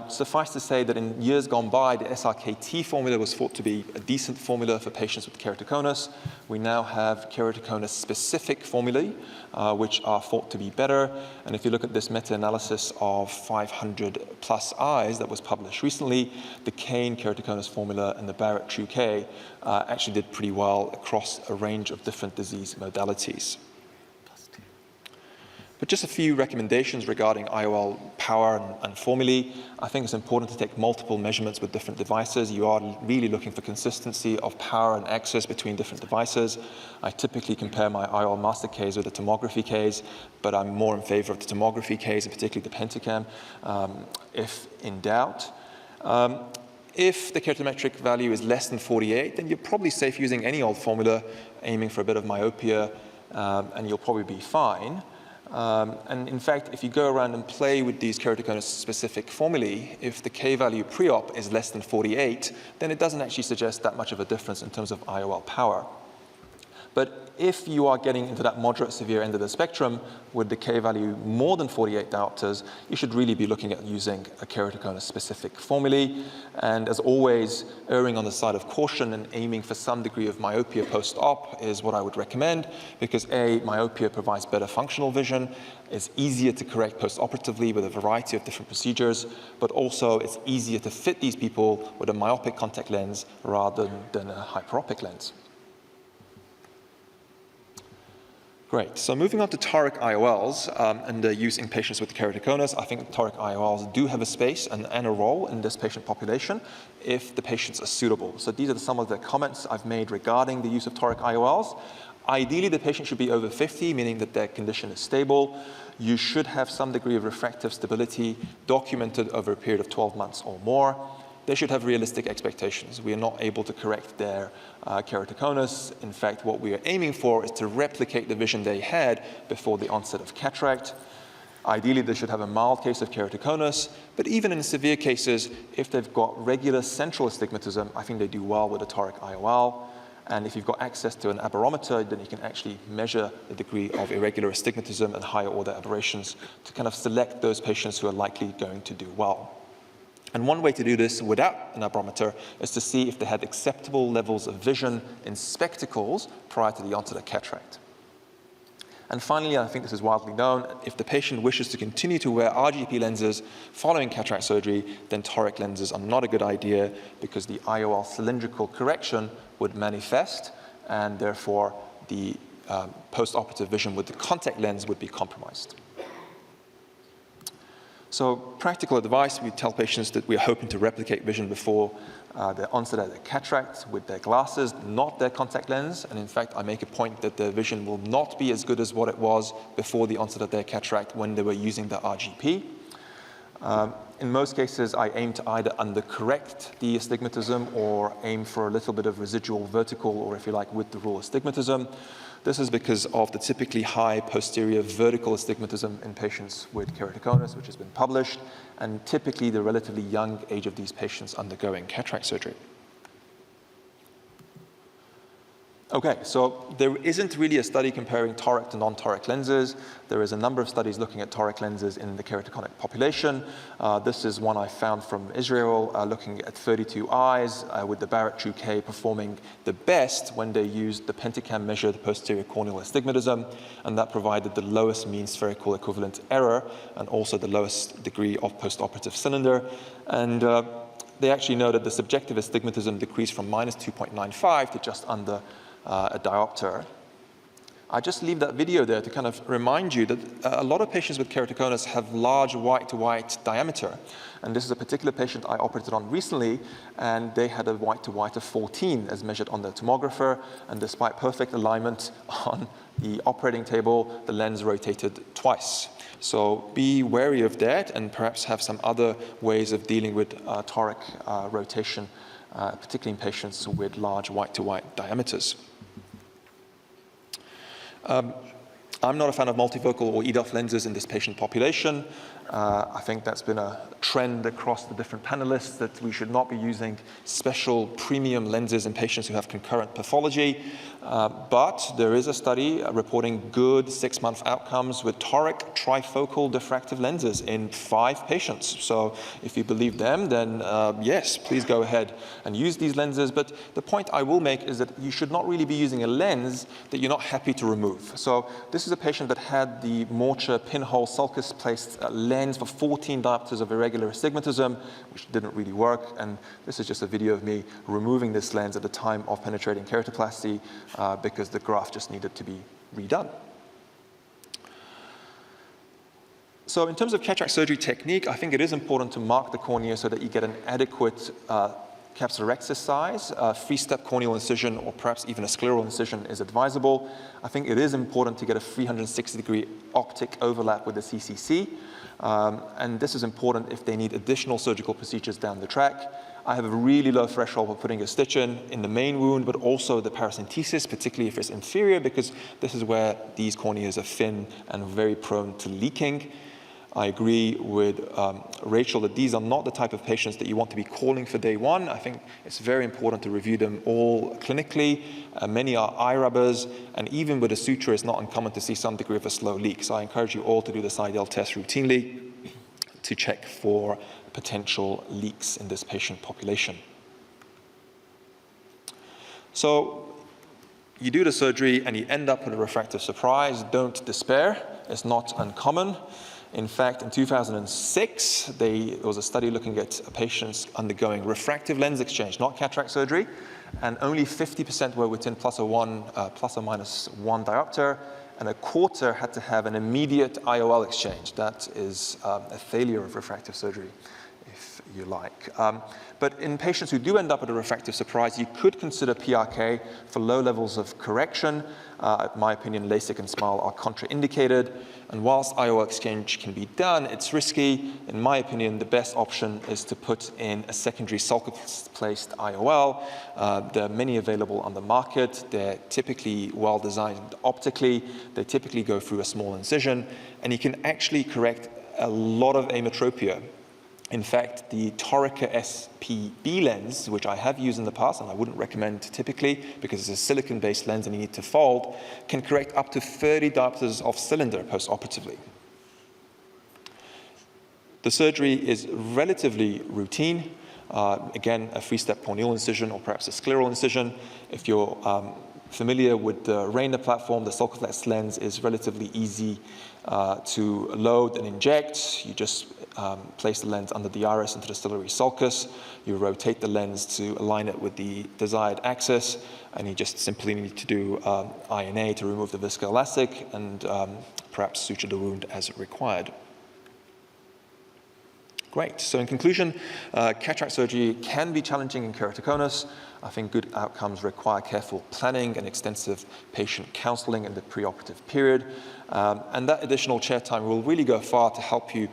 Suffice to say that in years gone by, the SRKT formula was thought to be a decent formula for patients with keratoconus. We now have keratoconus-specific formulae, which are thought to be better. And if you look at this meta-analysis of 500 plus eyes that was published recently, the Kane keratoconus formula and the Barrett True-K actually did pretty well across a range of different disease modalities. But just a few recommendations regarding IOL power and formulae. I think it's important to take multiple measurements with different devices. You are really looking for consistency of power and access between different devices. I typically compare my IOL master case with a tomography case, but I'm more in favor of the tomography case, and particularly the Pentacam, if in doubt. If the keratometric value is less than 48, then you're probably safe using any old formula, aiming for a bit of myopia, and you'll probably be fine. And in fact, if you go around and play with these keratoconus-specific formulae, if the K value pre-op is less than 48, then it doesn't actually suggest that much of a difference in terms of IOL power. But if you are getting into that moderate severe end of the spectrum with the K value more than 48 diopters, you should really be looking at using a keratoconus-specific formulae. And as always, erring on the side of caution and aiming for some degree of myopia post-op is what I would recommend, because A, myopia provides better functional vision, it's easier to correct post-operatively with a variety of different procedures, but also it's easier to fit these people with a myopic contact lens rather than a hyperopic lens. Great. So moving on to toric IOLs and their use in patients with keratoconus, I think toric IOLs do have a space and a role in this patient population if the patients are suitable. So these are some of the comments I've made regarding the use of toric IOLs. Ideally, the patient should be over 50, meaning that their condition is stable. You should have some degree of refractive stability documented over a period of 12 months or more. They should have realistic expectations. We are not able to correct their keratoconus. In fact, what we are aiming for is to replicate the vision they had before the onset of cataract. Ideally, they should have a mild case of keratoconus, but even in severe cases, if they've got regular central astigmatism, I think they do well with a toric IOL. And if you've got access to an aberrometer, then you can actually measure the degree of irregular astigmatism and higher order aberrations to kind of select those patients who are likely going to do well. And one way to do this without an aberrometer is to see if they had acceptable levels of vision in spectacles prior to the onset of cataract. And finally, I think this is widely known, if the patient wishes to continue to wear RGP lenses following cataract surgery, then toric lenses are not a good idea, because the IOL cylindrical correction would manifest, and therefore the post-operative vision with the contact lens would be compromised. So practical advice, we tell patients that we are hoping to replicate vision before the onset of their cataract with their glasses, not their contact lens. And in fact, I make a point that their vision will not be as good as what it was before the onset of their cataract when they were using the RGP. In most cases, I aim to either undercorrect the astigmatism or aim for a little bit of residual vertical, or if you like, with the rule astigmatism. This is because of the typically high posterior vertical astigmatism in patients with keratoconus, which has been published, and typically the relatively young age of these patients undergoing cataract surgery. Okay, so there isn't really a study comparing toric to non-toric lenses. There is a number of studies looking at toric lenses in the keratoconic population. This is one I found from Israel, looking at 32 eyes with the Barrett True K performing the best when they used the Pentacam measure, the posterior corneal astigmatism, and that provided the lowest mean spherical equivalent error and also the lowest degree of postoperative cylinder. And they actually noted the subjective astigmatism decreased from minus 2.95 to just under a diopter. I just leave that video there to kind of remind you that a lot of patients with keratoconus have large white-to-white diameter. And this is a particular patient I operated on recently, and they had a white-to-white of 14 as measured on the tomographer. And despite perfect alignment on the operating table, the lens rotated twice. So be wary of that and perhaps have some other ways of dealing with toric rotation, particularly in patients with large white-to-white diameters. I'm not a fan of multifocal or EDOF lenses in this patient population. I think that's been a trend across the different panelists that we should not be using special premium lenses in patients who have concurrent pathology. But there is a study reporting good 6-month outcomes with toric trifocal diffractive lenses in 5 patients. So if you believe them, then yes, please go ahead and use these lenses. But the point I will make is that you should not really be using a lens that you're not happy to remove. So this is a patient that had the Morcha pinhole sulcus placed lens for 14 diopters of irregular astigmatism, which didn't really work. And this is just a video of me removing this lens at the time of penetrating keratoplasty because the graft just needed to be redone. So in terms of cataract surgery technique, I think it is important to mark the cornea so that you get an adequate capsular rectus size. Free-step corneal incision or perhaps even a scleral incision is advisable. I think it is important to get a 360-degree optic overlap with the CCC. And this is important if they need additional surgical procedures down the track. I have a really low threshold for putting a stitch in the main wound, but also the paracentesis, particularly if it's inferior, because this is where these corneas are thin and very prone to leaking. I agree with Rachel that these are not the type of patients that you want to be calling for day one. I think it's very important to review them all clinically. Many are eye rubbers, and even with a suture, it's not uncommon to see some degree of a slow leak. So I encourage you all to do the Seidel test routinely to check for potential leaks in this patient population. So you do the surgery and you end up with a refractive surprise. Don't despair. It's not uncommon. In fact, in 2006, there was a study looking at patients undergoing refractive lens exchange, not cataract surgery, and only 50% were within plus or minus 1 diopter, and a quarter had to have an immediate IOL exchange. That is a failure of refractive surgery, if you like. But in patients who do end up with a refractive surprise, you could consider PRK for low levels of correction. In my opinion, LASIK and SMILE are contraindicated. And whilst IOL exchange can be done, it's risky. In my opinion, the best option is to put in a secondary sulcus-placed IOL. There are many available on the market. They're typically well designed optically. They typically go through a small incision. And you can actually correct a lot of ametropia. In fact, the Torica SPB lens, which I have used in the past, and I wouldn't recommend typically because it's a silicon-based lens and you need to fold, can correct up to 30 diopters of cylinder post-operatively. The surgery is relatively routine. Again, a free-step corneal incision or perhaps a scleral incision. If you're familiar with the Rayner platform, the sulcus lens is relatively easy to load and inject. You just place the lens under the iris into the ciliary sulcus. You rotate the lens to align it with the desired axis, and you just simply need to do INA to remove the viscoelastic and perhaps suture the wound as required. Great. So in conclusion, cataract surgery can be challenging in keratoconus. I think good outcomes require careful planning and extensive patient counseling in the preoperative period. And that additional chair time will really go far to help you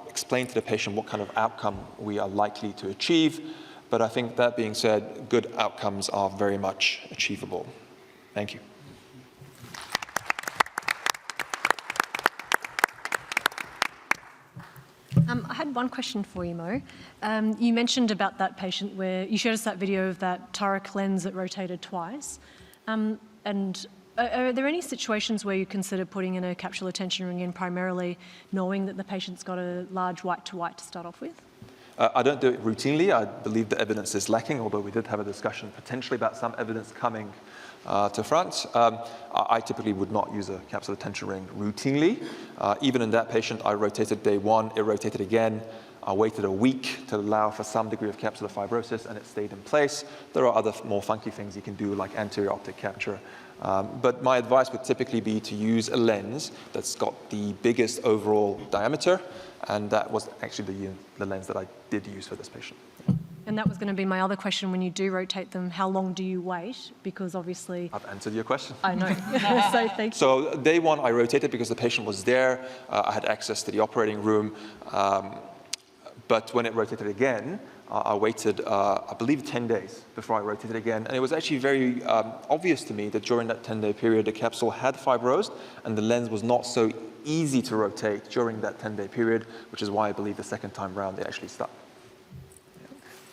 explain to the patient what kind of outcome we are likely to achieve. But I think that being said, good outcomes are very much achievable. Thank you. I had one question for you, Mo. You mentioned about that patient where you showed us that video of that toric lens that rotated twice. And are there any situations where you consider putting in a capsular tension ring in primarily knowing that the patient's got a large white-to-white to start off with? I don't do it routinely. I believe the evidence is lacking, although we did have a discussion potentially about some evidence coming to front. I typically would not use a capsular tension ring routinely. Even in that patient, I rotated day 1, it rotated again. I waited a week to allow for some degree of capsular fibrosis, and it stayed in place. There are other more funky things you can do, like anterior optic capture. But my advice would typically be to use a lens that's got the biggest overall diameter, and that was actually the lens that I did use for this patient. And that was going to be my other question. When you do rotate them, how long do you wait? Because obviously... I've answered your question. I know. So thank you. So day 1, I rotated because the patient was there. I had access to the operating room. But when it rotated again, I waited, I believe, 10 days before I rotated again. And it was actually very obvious to me that during that 10-day period, the capsule had fibrosed, and the lens was not so easy to rotate during that 10-day period, which is why I believe the second time round they actually stuck.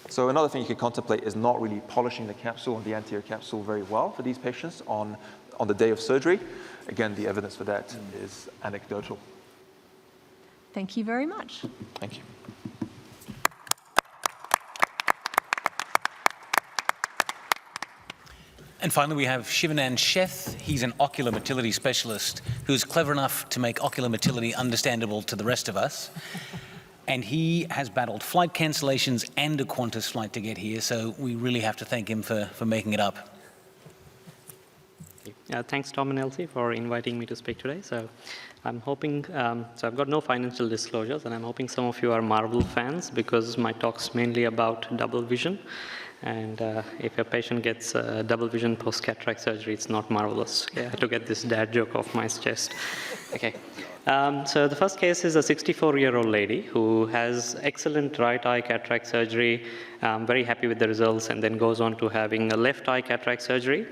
So another thing you could contemplate is not really polishing the capsule and the anterior capsule very well for these patients on the day of surgery. Again, the evidence for that is anecdotal. Thank you very much. Thank you. And finally, we have Shivanan Sheth. He's an ocular motility specialist who's clever enough to make ocular motility understandable to the rest of us. And he has battled flight cancellations and a Qantas flight to get here, so we really have to thank him for making it up. Thanks, Tom and Elsie, for inviting me to speak today. So I'm hoping, so I've got no financial disclosures, and I'm hoping some of you are Marvel fans because my talk's mainly about double vision. And if a patient gets double vision post-cataract surgery, it's not marvelous. Okay, I had to get this dad joke off my chest. Okay. So the first case is a 64-year-old lady who has excellent right eye cataract surgery, very happy with the results, and then goes on to having a left eye cataract surgery.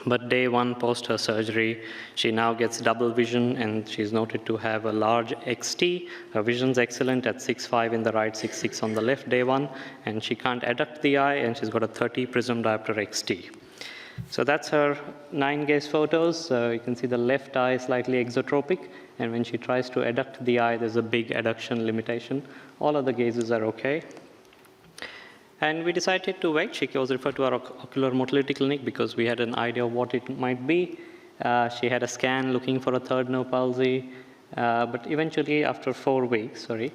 But day 1 post her surgery, she now gets double vision, and she's noted to have a large XT. Her vision's excellent at 6.5 in the right, 6.6 on the left day 1, and she can't adduct the eye, and she's got a 30 prism diopter XT. So that's her 9 gaze photos. So you can see the left eye is slightly exotropic, and when she tries to adduct the eye, there's a big adduction limitation. All other gazes are okay. And we decided to wait. She was referred to our ocular motility clinic because we had an idea of what it might be. She had a scan looking for a third nerve palsy, but eventually after 4 weeks, her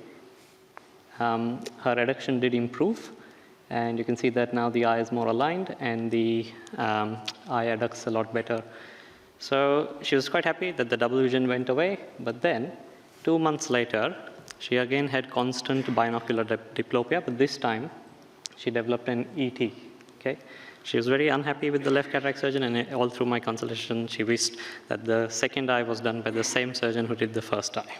adduction did improve. And you can see that now the eye is more aligned and the eye adducts a lot better. So she was quite happy that the double vision went away, but then 2 months later, she again had constant binocular diplopia, but this time she developed an ET. Okay? She was very unhappy with the left cataract surgeon, and all through my consultation, she wished that the second eye was done by the same surgeon who did the first eye.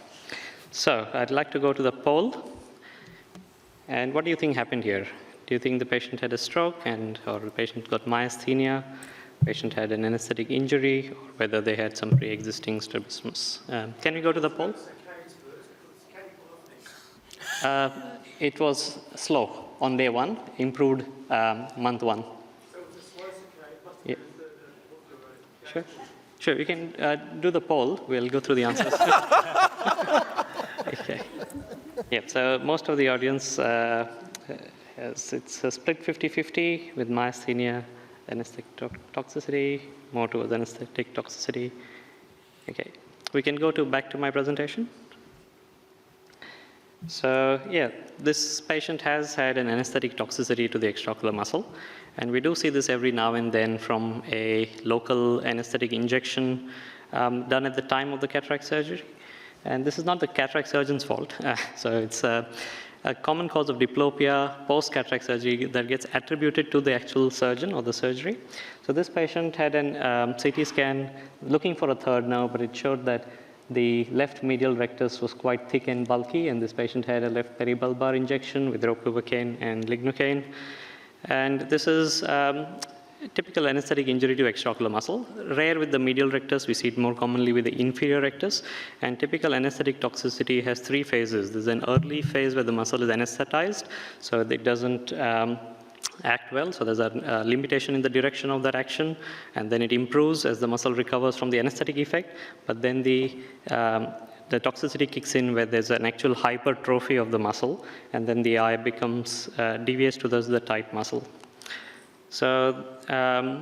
So I'd like to go to the poll. And what do you think happened here? Do you think the patient had a stroke or the patient got myasthenia, patient had an anesthetic injury, or whether they had some pre-existing strabismus? Can we go to the poll? It was slow on day 1, improved month 1. Yeah. Sure, you can do the poll. We'll go through the answers. Okay. Yeah, so most of the audience, it's a split 50-50 with myasthenia, anesthetic toxicity, more towards anesthetic toxicity. Okay, we can go back to my presentation. So yeah, this patient has had an anesthetic toxicity to the extraocular muscle, and we do see this every now and then from a local anesthetic injection done at the time of the cataract surgery. And this is not the cataract surgeon's fault. So it's a common cause of diplopia post-cataract surgery that gets attributed to the actual surgeon or the surgery. So this patient had an CT scan looking for a third nerve, but it showed that the left medial rectus was quite thick and bulky, and this patient had a left peribulbar injection with ropivacaine and lignocaine. And this is typical anesthetic injury to extraocular muscle. Rare with the medial rectus, we see it more commonly with the inferior rectus. And typical anesthetic toxicity has 3 phases. There's an early phase where the muscle is anesthetized, so it doesn't act well. So there's a limitation in the direction of that action, and then it improves as the muscle recovers from the anesthetic effect. But then the toxicity kicks in where there's an actual hypertrophy of the muscle, and then the eye becomes deviates to the tight muscle. So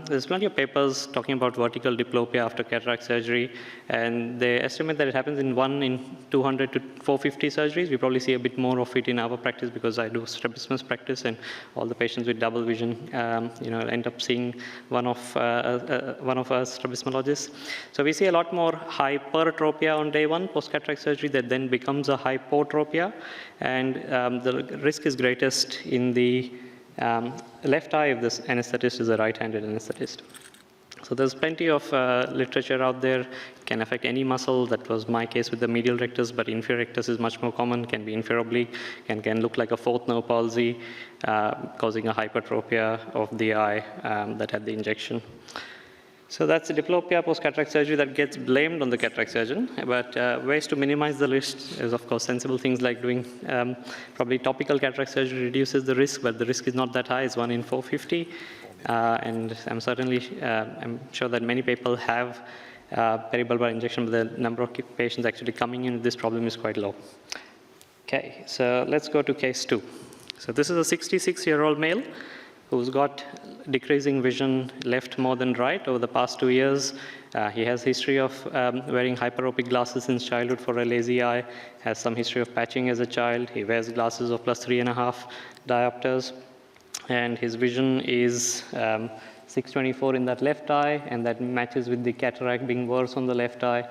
there's plenty of papers talking about vertical diplopia after cataract surgery, and they estimate that it happens in 1 in 200 to 450 surgeries. We probably see a bit more of it in our practice because I do strabismus practice, and all the patients with double vision, end up seeing one of us strabismologists. So we see a lot more hypertropia on day 1 post-cataract surgery that then becomes a hypotropia, and the risk is greatest in the left eye if this anesthetist is a right-handed anesthetist. So there's plenty of literature out there. It can affect any muscle. That was my case with the medial rectus, but inferior rectus is much more common, can be inferior oblique, can look like a fourth nerve palsy, causing a hypertropia of the eye that had the injection. So that's the diplopia post-cataract surgery that gets blamed on the cataract surgeon. But ways to minimize the risk is, of course, sensible things like doing probably topical cataract surgery reduces the risk, but the risk is not that high. It's 1 in 450. And I'm sure that many people have peribulbar injection, but the number of patients actually coming in with this problem is quite low. Okay, so let's go to case 2. So this is a 66-year-old male who's got decreasing vision left more than right over the past 2 years. He has history of wearing hyperopic glasses since childhood for a lazy eye, has some history of patching as a child. He wears glasses of +3.5 diopters, and his vision is 624 in that left eye, and that matches with the cataract being worse on the left eye.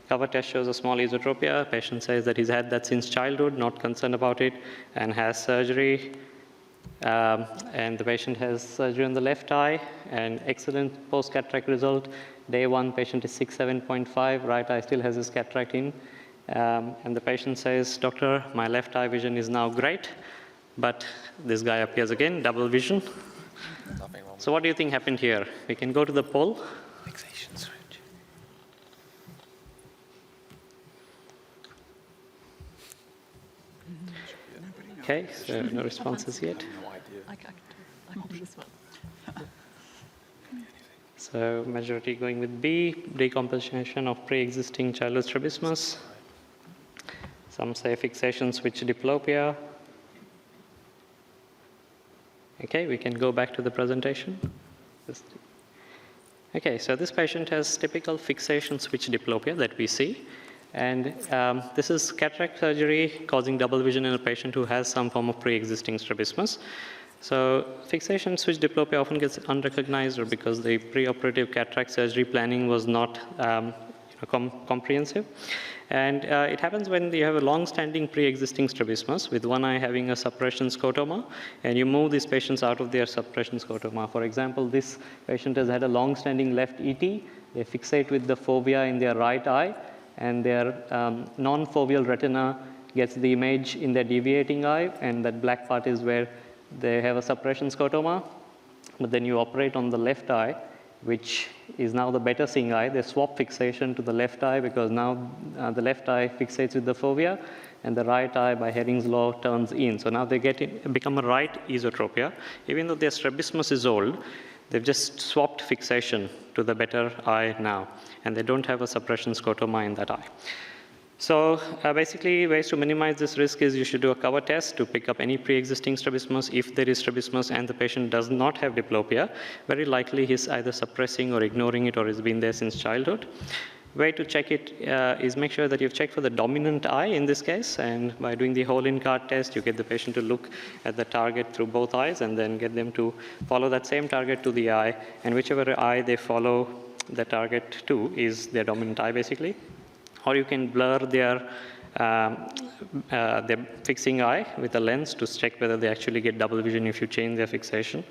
Cover test shows a small esotropia. Patient says that he's had that since childhood, not concerned about it, and has surgery. And the patient has surgery on the left eye, and excellent post-cataract result. Day 1, patient is 6/7.5, right eye still has his cataract in. And the patient says, "Doctor, my left eye vision is now great," but this guy appears again, double vision. So what do you think happened here? We can go to the poll. Fixation switch. Okay, so no responses yet. I can do this one. So majority going with B, decompensation of pre-existing childhood strabismus. Some say fixation switch diplopia. Okay, we can go back to the presentation. Okay, so this patient has typical fixation switch diplopia that we see. And this is cataract surgery causing double vision in a patient who has some form of pre-existing strabismus. So fixation switch diplopia often gets unrecognized, or because the preoperative cataract surgery planning was not comprehensive. And it happens when you have a long-standing pre-existing strabismus with one eye having a suppression scotoma, and you move these patients out of their suppression scotoma. For example, this patient has had a long-standing left ET. They fixate with the fovea in their right eye, and their non-foveal retina gets the image in their deviating eye, and that black part is where they have a suppression scotoma. But then you operate on the left eye, which is now the better seeing eye. They swap fixation to the left eye because now the left eye fixates with the fovea, and the right eye, by Hering's law, turns in. So now they become a right esotropia. Even though their strabismus is old, they've just swapped fixation to the better eye now, and they don't have a suppression scotoma in that eye. So basically, ways to minimize this risk is you should do a cover test to pick up any pre-existing strabismus. If there is strabismus and the patient does not have diplopia, very likely he's either suppressing or ignoring it, or has been there since childhood. Way to check it is make sure that you've checked for the dominant eye in this case, and by doing the hole-in-card test, you get the patient to look at the target through both eyes and then get them to follow that same target to the eye, and whichever eye they follow the target to is their dominant eye, basically. Or you can blur their fixing eye with a lens to check whether they actually get double vision if you change their fixation.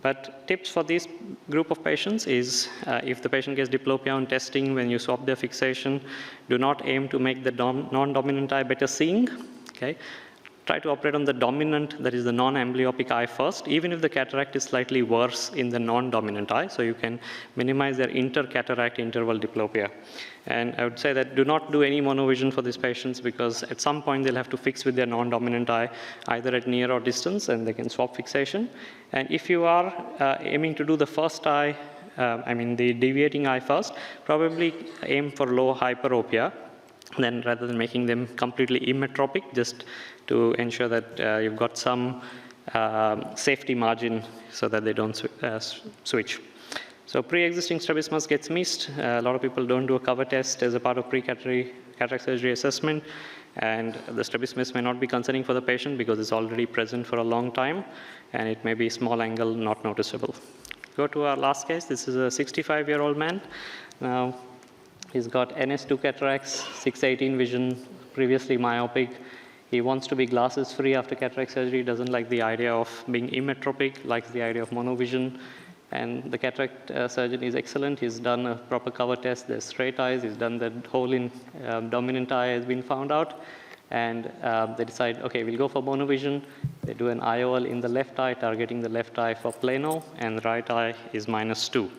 But tips for this group of patients is if the patient gets diplopia on testing, when you swap their fixation, do not aim to make the non-dominant eye better seeing. Okay? try to operate on the dominant, that is the non-amblyopic eye first, even if the cataract is slightly worse in the non-dominant eye, so you can minimize their inter-cataract interval diplopia. And I would say that do not do any monovision for these patients, because at some point they'll have to fix with their non-dominant eye, either at near or distance, and they can swap fixation. And if you are aiming to do the first eye, the deviating eye first, probably aim for low hyperopia, then rather than making them completely emmetropic, just to ensure that you've got some safety margin so that they don't switch. So pre-existing strabismus gets missed. A lot of people don't do a cover test as a part of cataract surgery assessment, and the strabismus may not be concerning for the patient because it's already present for a long time, and it may be small angle, not noticeable. Go to our last case. This is a 65-year-old man. Now, he's got NS2 cataracts, 6/18 vision, previously myopic. He wants to be glasses-free after cataract surgery, doesn't like the idea of being emmetropic, likes the idea of monovision. And the cataract surgeon is excellent. He's done a proper cover test. There's straight eyes. He's done the hole in dominant eye has been found out. And they decide, okay, we'll go for monovision. They do an IOL in the left eye, targeting the left eye for plano, and the right eye is -2.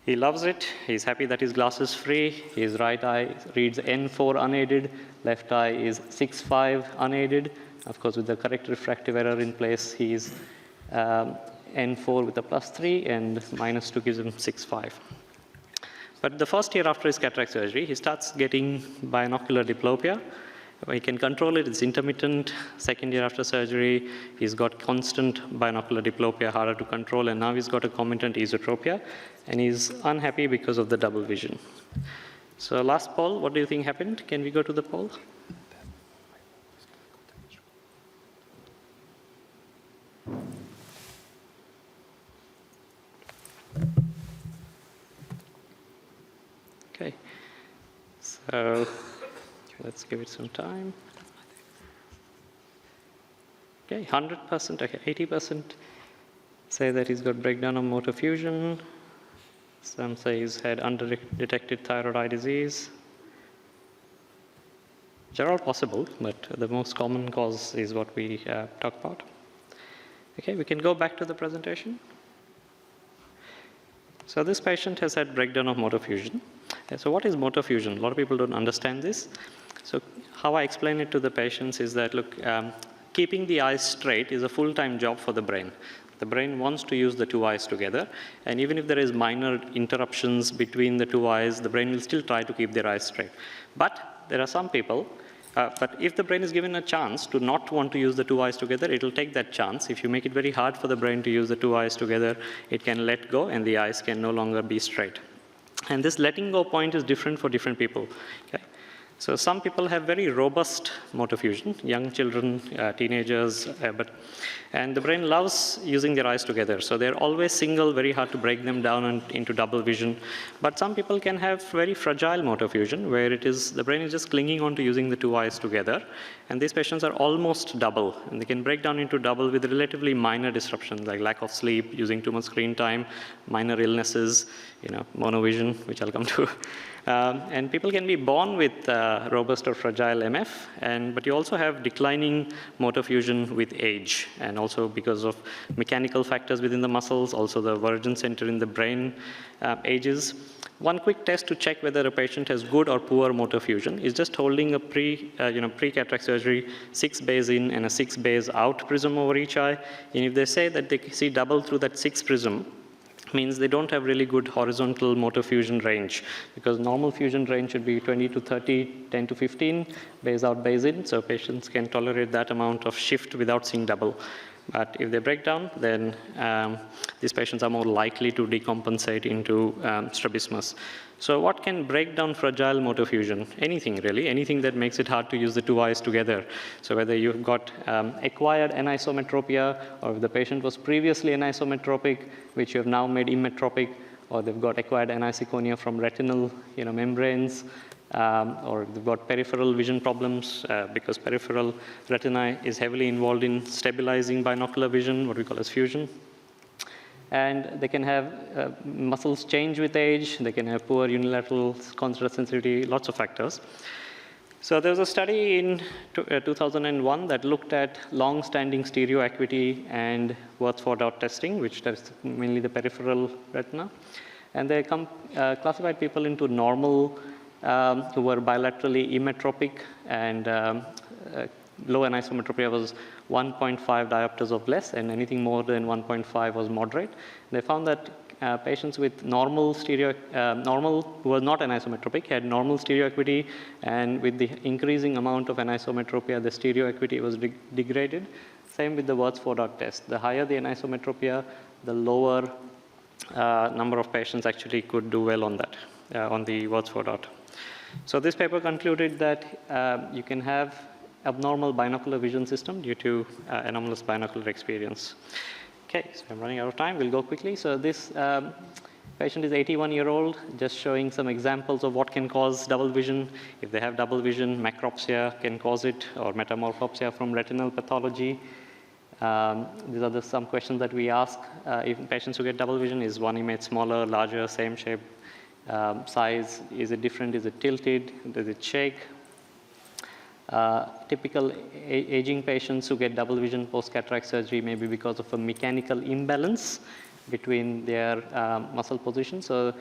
He loves it. He's happy that his glasses free. His right eye reads N4 unaided. Left eye is 6/5 unaided. Of course, with the correct refractive error in place, he's N4 with a +3, and -2 gives him 6/5. But the first year after his cataract surgery, he starts getting binocular diplopia. He can control it, it's intermittent. Second year after surgery, he's got constant binocular diplopia, harder to control, and now he's got a concomitant esotropia, and he's unhappy because of the double vision. So last poll, what do you think happened? Can we go to the poll? Okay, so let's give it some time. Okay, 100%, okay, 80% say that he's got breakdown of motor fusion. Some say he's had undetected thyroid eye disease. Which are all possible, but the most common cause is what we talk about. Okay, we can go back to the presentation. So this patient has had breakdown of motor fusion. So what is motor fusion? A lot of people don't understand this. So how I explain it to the patients is that, look, keeping the eyes straight is a full-time job for the brain. The brain wants to use the two eyes together, and even if there is minor interruptions between the two eyes, the brain will still try to keep their eyes straight. But there are some people, but if the brain is given a chance to not want to use the two eyes together, it will take that chance. If you make it very hard for the brain to use the two eyes together, it can let go and the eyes can no longer be straight. And this letting go point is different for different people. Okay? So some people have very robust motor fusion, young children, teenagers, and the brain loves using their eyes together. So they're always single, very hard to break them down into double vision. But some people can have very fragile motor fusion, where it is the brain is just clinging on to using the two eyes together. And these patients are almost double, and they can break down into double with relatively minor disruptions, like lack of sleep, using too much screen time, minor illnesses, monovision, which I'll come to. And people can be born with robust or fragile MF, but you also have declining motor fusion with age, and also because of mechanical factors within the muscles, also the virgin center in the brain ages. One quick test to check whether a patient has good or poor motor fusion is just holding a pre-cataract surgery 6 bays in and a 6 bays out prism over each eye. And if they say that they see double through that 6 prism, means they don't have really good horizontal motor fusion range, because normal fusion range should be 20 to 30, 10 to 15, bays out, bays in, so patients can tolerate that amount of shift without seeing double. But if they break down, then these patients are more likely to decompensate into strabismus. So what can break down fragile motor fusion? Anything, really. Anything that makes it hard to use the two eyes together. So whether you've got acquired anisometropia, or if the patient was previously anisometropic, which you have now made emmetropic, or they've got acquired aniseikonia from retinal membranes, or they've got peripheral vision problems because peripheral retina is heavily involved in stabilizing binocular vision, what we call as fusion. And they can have muscles change with age, they can have poor unilateral contrast sensitivity, lots of factors. So there was a study in 2001 that looked at long-standing stereo acuity and Wurzford dot testing, which tests mainly the peripheral retina. And they classified people into normal, who were bilaterally emmetropic, and low anisometropia was 1.5 diopters or less, and anything more than 1.5 was moderate. They found that patients with normal who were not anisometropic had normal stereo acuity, and with the increasing amount of anisometropia, the stereo acuity was degraded. Same with the Wurzford dot test. The higher the anisometropia, the lower number of patients actually could do well on that, on the Wurzford dot. So this paper concluded that you can have abnormal binocular vision system due to anomalous binocular experience. Okay, so I'm running out of time. We'll go quickly. So this patient is 81-year-old, just showing some examples of what can cause double vision. If they have double vision, macropsia can cause it, or metamorphopsia from retinal pathology. These are some questions that we ask in patients who get double vision. Is one image smaller, larger, same shape, size? Is it different? Is it tilted? Does it shake? Typical aging patients who get double vision post-cataract surgery may be because of a mechanical imbalance between their muscle position. So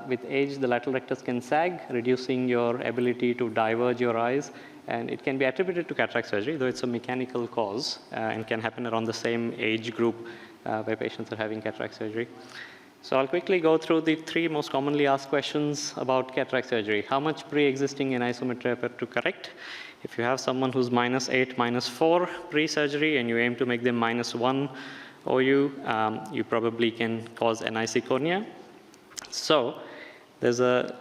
with age, the lateral rectus can sag, reducing your ability to diverge your eyes. And it can be attributed to cataract surgery, though it's a mechanical cause and can happen around the same age group where patients are having cataract surgery. So I'll quickly go through the 3 most commonly asked questions about cataract surgery. How much pre-existing anisometry to correct? If you have someone who's -8, -4 pre-surgery and you aim to make them -1 OU, you probably can cause anisoconia. So there's a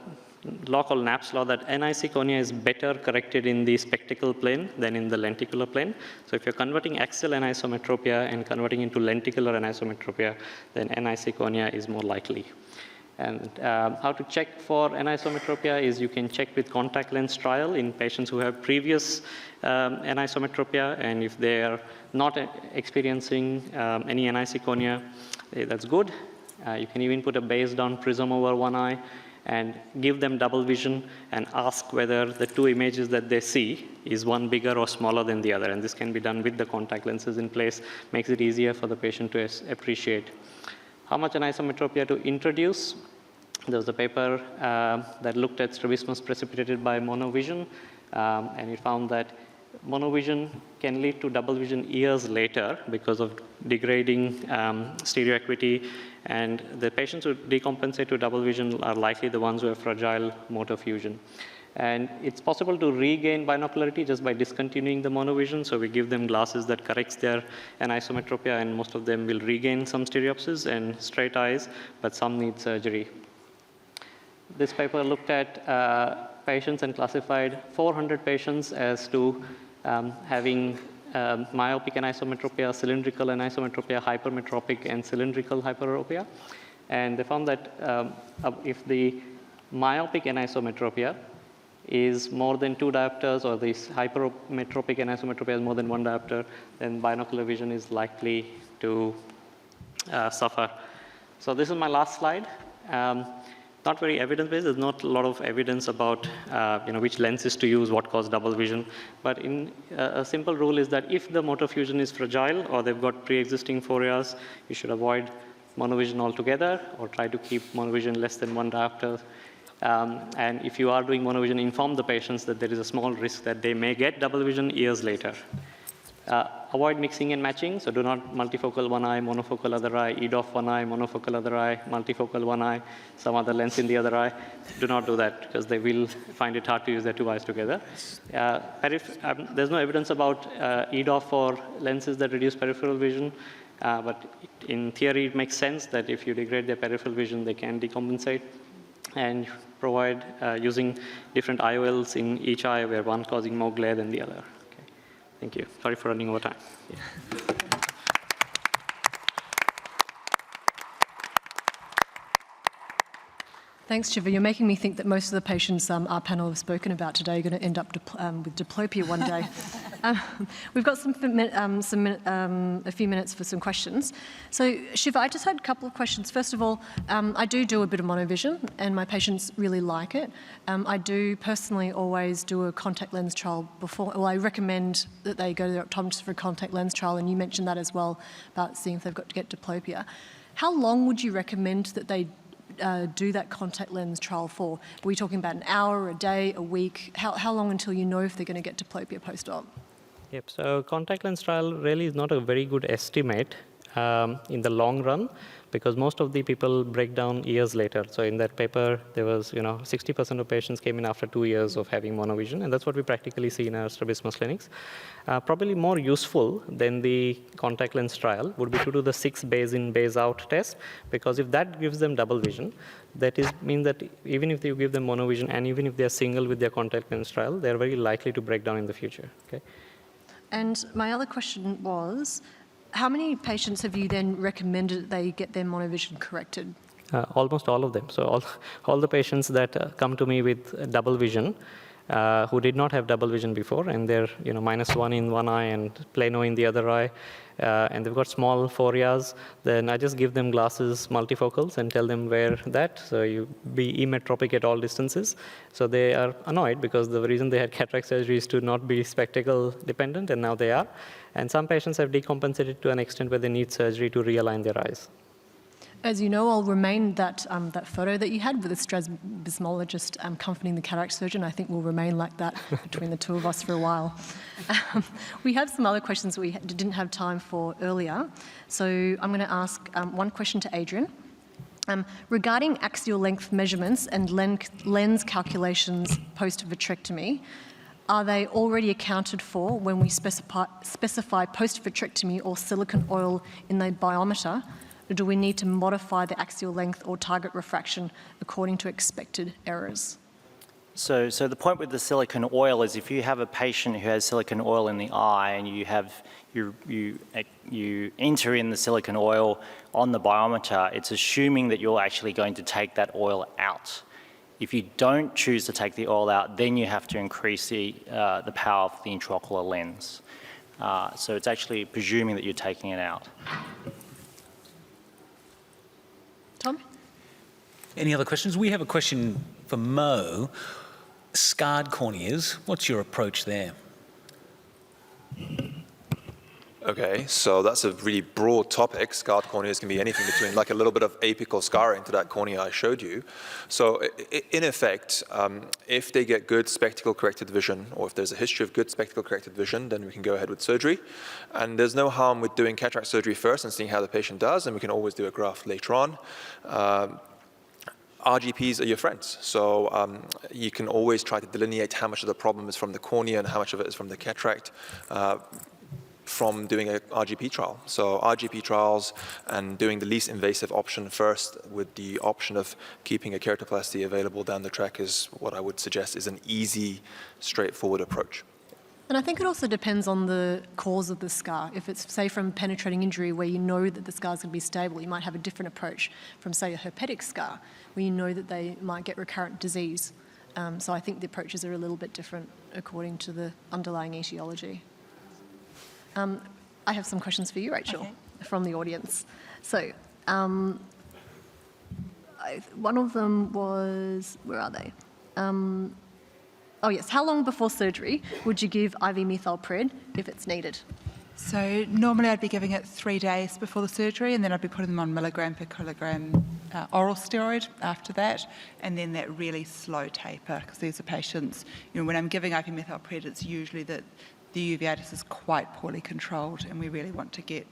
law called Knapp's law that anisoconia is better corrected in the spectacle plane than in the lenticular plane. So if you're converting axial anisometropia and converting into lenticular anisometropia, then anisoconia is more likely. And how to check for anisometropia is you can check with contact lens trial in patients who have previous anisometropia, and if they're not experiencing any anisoconia, that's good. You can even put a base-down prism over one eye and give them double vision and ask whether the 2 images that they see is one bigger or smaller than the other. And this can be done with the contact lenses in place, makes it easier for the patient to appreciate. How much anisometropia to introduce? There was a paper that looked at strabismus precipitated by monovision, and it found that monovision can lead to double vision years later because of degrading stereo acuity, and the patients who decompensate to double vision are likely the ones who have fragile motor fusion. And it's possible to regain binocularity just by discontinuing the monovision. So we give them glasses that corrects their anisometropia, and most of them will regain some stereopsis and straight eyes, but some need surgery. This paper looked at patients and classified 400 patients as to having myopic anisometropia, cylindrical anisometropia, hypermetropic, and cylindrical hyperopia. And they found that if the myopic anisometropia is more than 2 diopters, or this hypermetropic anisometropia is more than 1 diopter, then binocular vision is likely to suffer. So this is my last slide. Not very evidence-based. There's not a lot of evidence about which lenses to use, what causes double vision. But a simple rule is that if the motor fusion is fragile or they've got pre-existing phoreas, you should avoid monovision altogether or try to keep monovision less than 1 diopter. And if you are doing monovision, inform the patients that there is a small risk that they may get double vision years later. Avoid mixing and matching, so do not multifocal one eye, monofocal other eye, EDOF one eye, monofocal other eye, multifocal one eye, some other lens in the other eye. Do not do that because they will find it hard to use their 2 eyes together. There's no evidence about EDOF for lenses that reduce peripheral vision, but in theory it makes sense that if you degrade their peripheral vision, they can decompensate, and provide using different IOLs in each eye where one causing more glare than the other. Thank you. Sorry for running over time. Yeah. Thanks, Shiva. You're making me think that most of the patients our panel have spoken about today are going to end up with diplopia one day. We've got a few minutes for some questions. So, Shiva, I just had a couple of questions. First of all, I do a bit of monovision, and my patients really like it. I do personally always do a contact lens trial before. Well, I recommend that they go to their optometrist for a contact lens trial, and you mentioned that as well about seeing if they've got to get diplopia. How long would you recommend that they do that contact lens trial for? Are we talking about an hour, a day, a week? How long until you know if they're going to get diplopia post-op? Yep, so contact lens trial really is not a very good estimate in the long run, because most of the people break down years later. So in that paper, there was, 60% of patients came in after 2 years of having monovision, and that's what we practically see in our strabismus clinics. Probably more useful than the contact lens trial would be to do the 6 bays in, bays out test, because if that gives them double vision, means that even if you give them monovision and even if they're single with their contact lens trial, they're very likely to break down in the future. Okay. And my other question was, how many patients have you then recommended that they get their monovision corrected? Almost all of them. So all the patients that come to me with double vision, who did not have double vision before, and they're -1 in one eye and plano in the other eye, and they've got small phoreas, then I just give them glasses, multifocals, and tell them wear that. So you be emmetropic at all distances. So they are annoyed because the reason they had cataract surgery is to not be spectacle dependent, and now they are. And some patients have decompensated to an extent where they need surgery to realign their eyes. As you know, I'll remain that photo that you had with the strabismologist comforting the cataract surgeon. I think we'll remain like that between the two of us for a while. We have some other questions we didn't have time for earlier. So I'm going to ask one question to Adrian. Regarding axial length measurements and lens calculations post-vitrectomy, are they already accounted for when we specify post-vitrectomy or silicone oil in the biometer? Or do we need to modify the axial length or target refraction according to expected errors? So the point with the silicone oil is if you have a patient who has silicone oil in the eye and you enter in the silicone oil on the biometer, it's assuming that you're actually going to take that oil out. If you don't choose to take the oil out, then you have to increase the power of the intraocular lens. So it's actually presuming that you're taking it out. Tom? Any other questions? We have a question for Mo. Scarred corneas, what's your approach there? Okay, so that's a really broad topic. Scarred corneas can be anything between like a little bit of apical scarring to that cornea I showed you. So in effect, if they get good spectacle corrected vision, or if there's a history of good spectacle corrected vision, then we can go ahead with surgery. And there's no harm with doing cataract surgery first and seeing how the patient does, and we can always do a graft later on. RGPs are your friends, so you can always try to delineate how much of the problem is from the cornea and how much of it is from the cataract from doing a RGP trial. So RGP trials and doing the least invasive option first with the option of keeping a keratoplasty available down the track is what I would suggest is an easy, straightforward approach. And I think it also depends on the cause of the scar. If it's, say, from penetrating injury where you know that the scar's going to be stable, you might have a different approach from, say, a herpetic scar, where you know that they might get recurrent disease. So I think the approaches are a little bit different according to the underlying etiology. I have some questions for you, Rachel, from the audience. So one of them was, where are they? Oh yes, how long before surgery would you give IV methylpred if it's needed? So normally I'd be giving it 3 days before the surgery, and then I'd be putting them on milligram per kilogram oral steroid after that, and then that really slow taper, because these are patients, when I'm giving IV methylpred, it's usually that the uveitis is quite poorly controlled, and we really want to get,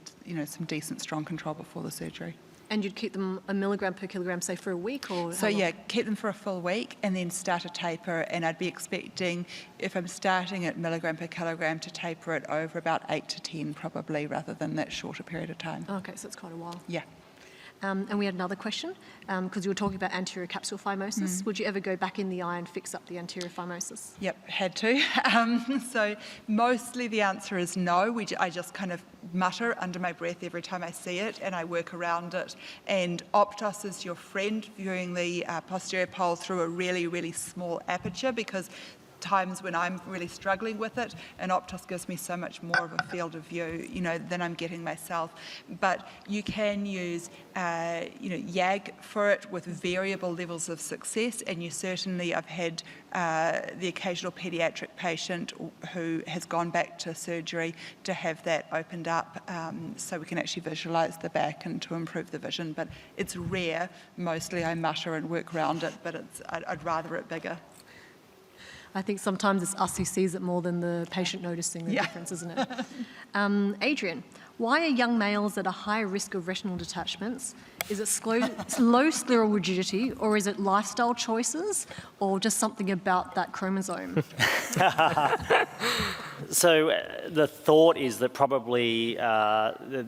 some decent, strong control before the surgery. And you'd keep them a milligram per kilogram, say, for a week? Or so yeah, keep them for a full week and then start a taper, and I'd be expecting, if I'm starting at milligram per kilogram, to taper it over about 8 to 10 probably, rather than that shorter period of time. Okay, so it's quite a while. Yeah. And we had another question, because you were talking about anterior capsule phimosis. Would you ever go back in the eye and fix up the anterior phimosis? Yep, had to. So mostly the answer is no. I just kind of mutter under my breath every time I see it, and I work around it. And Optos is your friend, viewing the posterior pole through a really, really small aperture, because times when I'm really struggling with it, and Optos gives me so much more of a field of view, than I'm getting myself. But you can use, YAG for it with variable levels of success, and I've had the occasional paediatric patient who has gone back to surgery to have that opened up so we can actually visualise the back and to improve the vision. But it's rare. Mostly I mutter and work around it, but I'd rather it bigger. I think sometimes it's us who sees it more than the patient noticing the difference, isn't it? Adrian, why are young males at a higher risk of retinal detachments? Is it low scleral rigidity, or is it lifestyle choices, or just something about that chromosome? So the thought is that probably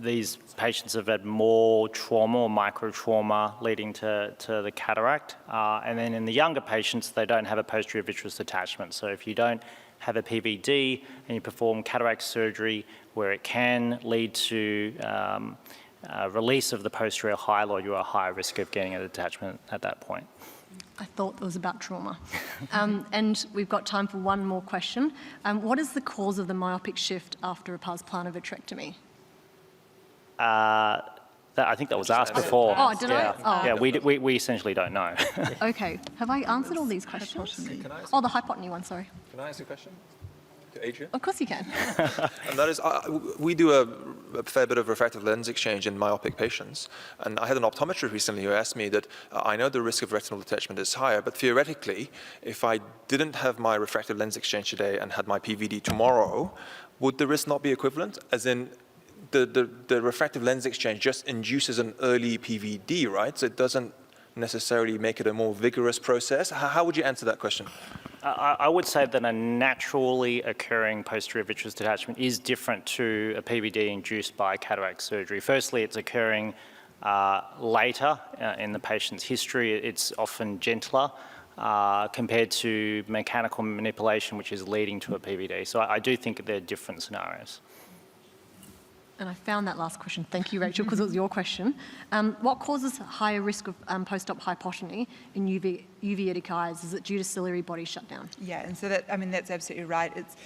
these patients have had more trauma or micro-trauma leading to the cataract. And then in the younger patients, they don't have a posterior vitreous detachment. So if you don't have a PVD and you perform cataract surgery where it can lead to release of the posterior hyaloid, you're at a higher risk of getting a detachment at that point. I thought it was about trauma. And we've got time for one more question. What is the cause of the myopic shift after a pars plana vitrectomy? I think that was asked before. Oh, did I? Oh. Yeah, we essentially don't know. Okay. Have I answered all these questions? The hypotony one, sorry. Can I ask a question to Adrian? Of course you can. And that is, we do a fair bit of refractive lens exchange in myopic patients. And I had an optometrist recently who asked me that I know the risk of retinal detachment is higher, but theoretically, if I didn't have my refractive lens exchange today and had my PVD tomorrow, would the risk not be equivalent? As in, the refractive lens exchange just induces an early PVD, right? So it doesn't necessarily make it a more vigorous process. How would you answer that question? I would say that a naturally occurring posterior vitreous detachment is different to a PVD induced by cataract surgery. Firstly, it's occurring later in the patient's history. It's often gentler compared to mechanical manipulation, which is leading to a PVD. So I do think they're different scenarios. And I found that last question. Thank you, Rachel, because it was your question. What causes higher risk of post-op hypotony in uveitic eyes? Is it due to ciliary body shutdown? Yeah, and so that's absolutely right. It's,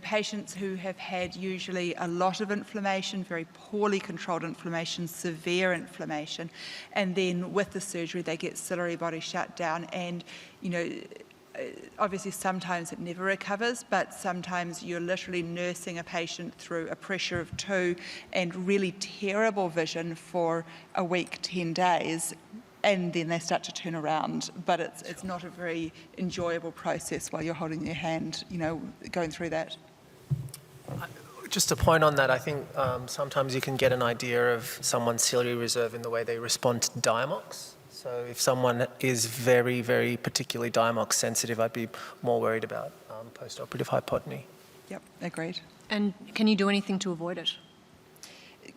patients who have had usually a lot of inflammation, very poorly controlled inflammation, severe inflammation, and then with the surgery they get ciliary body shutdown, and, obviously sometimes it never recovers, but sometimes you're literally nursing a patient through a pressure of 2 and really terrible vision for a week, 10 days, and then they start to turn around. But it's not a very enjoyable process while you're holding their hand, going through that. Just a point on that, I think sometimes you can get an idea of someone's ciliary reserve in the way they respond to Diamox. So if someone is very, very particularly Diamox sensitive, I'd be more worried about post-operative hypotony. Yep, agreed. And can you do anything to avoid it?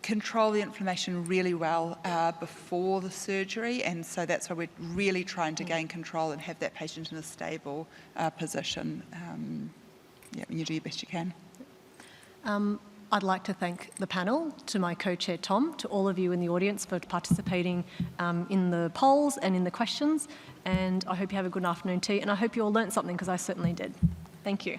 Control the inflammation really well before the surgery, and so that's why we're really trying to gain control and have that patient in a stable position. You do your best you can. I'd like to thank the panel, to my co-chair Tom, to all of you in the audience for participating in the polls and in the questions, and I hope you have a good afternoon tea, and I hope you all learnt something, because I certainly did. Thank you.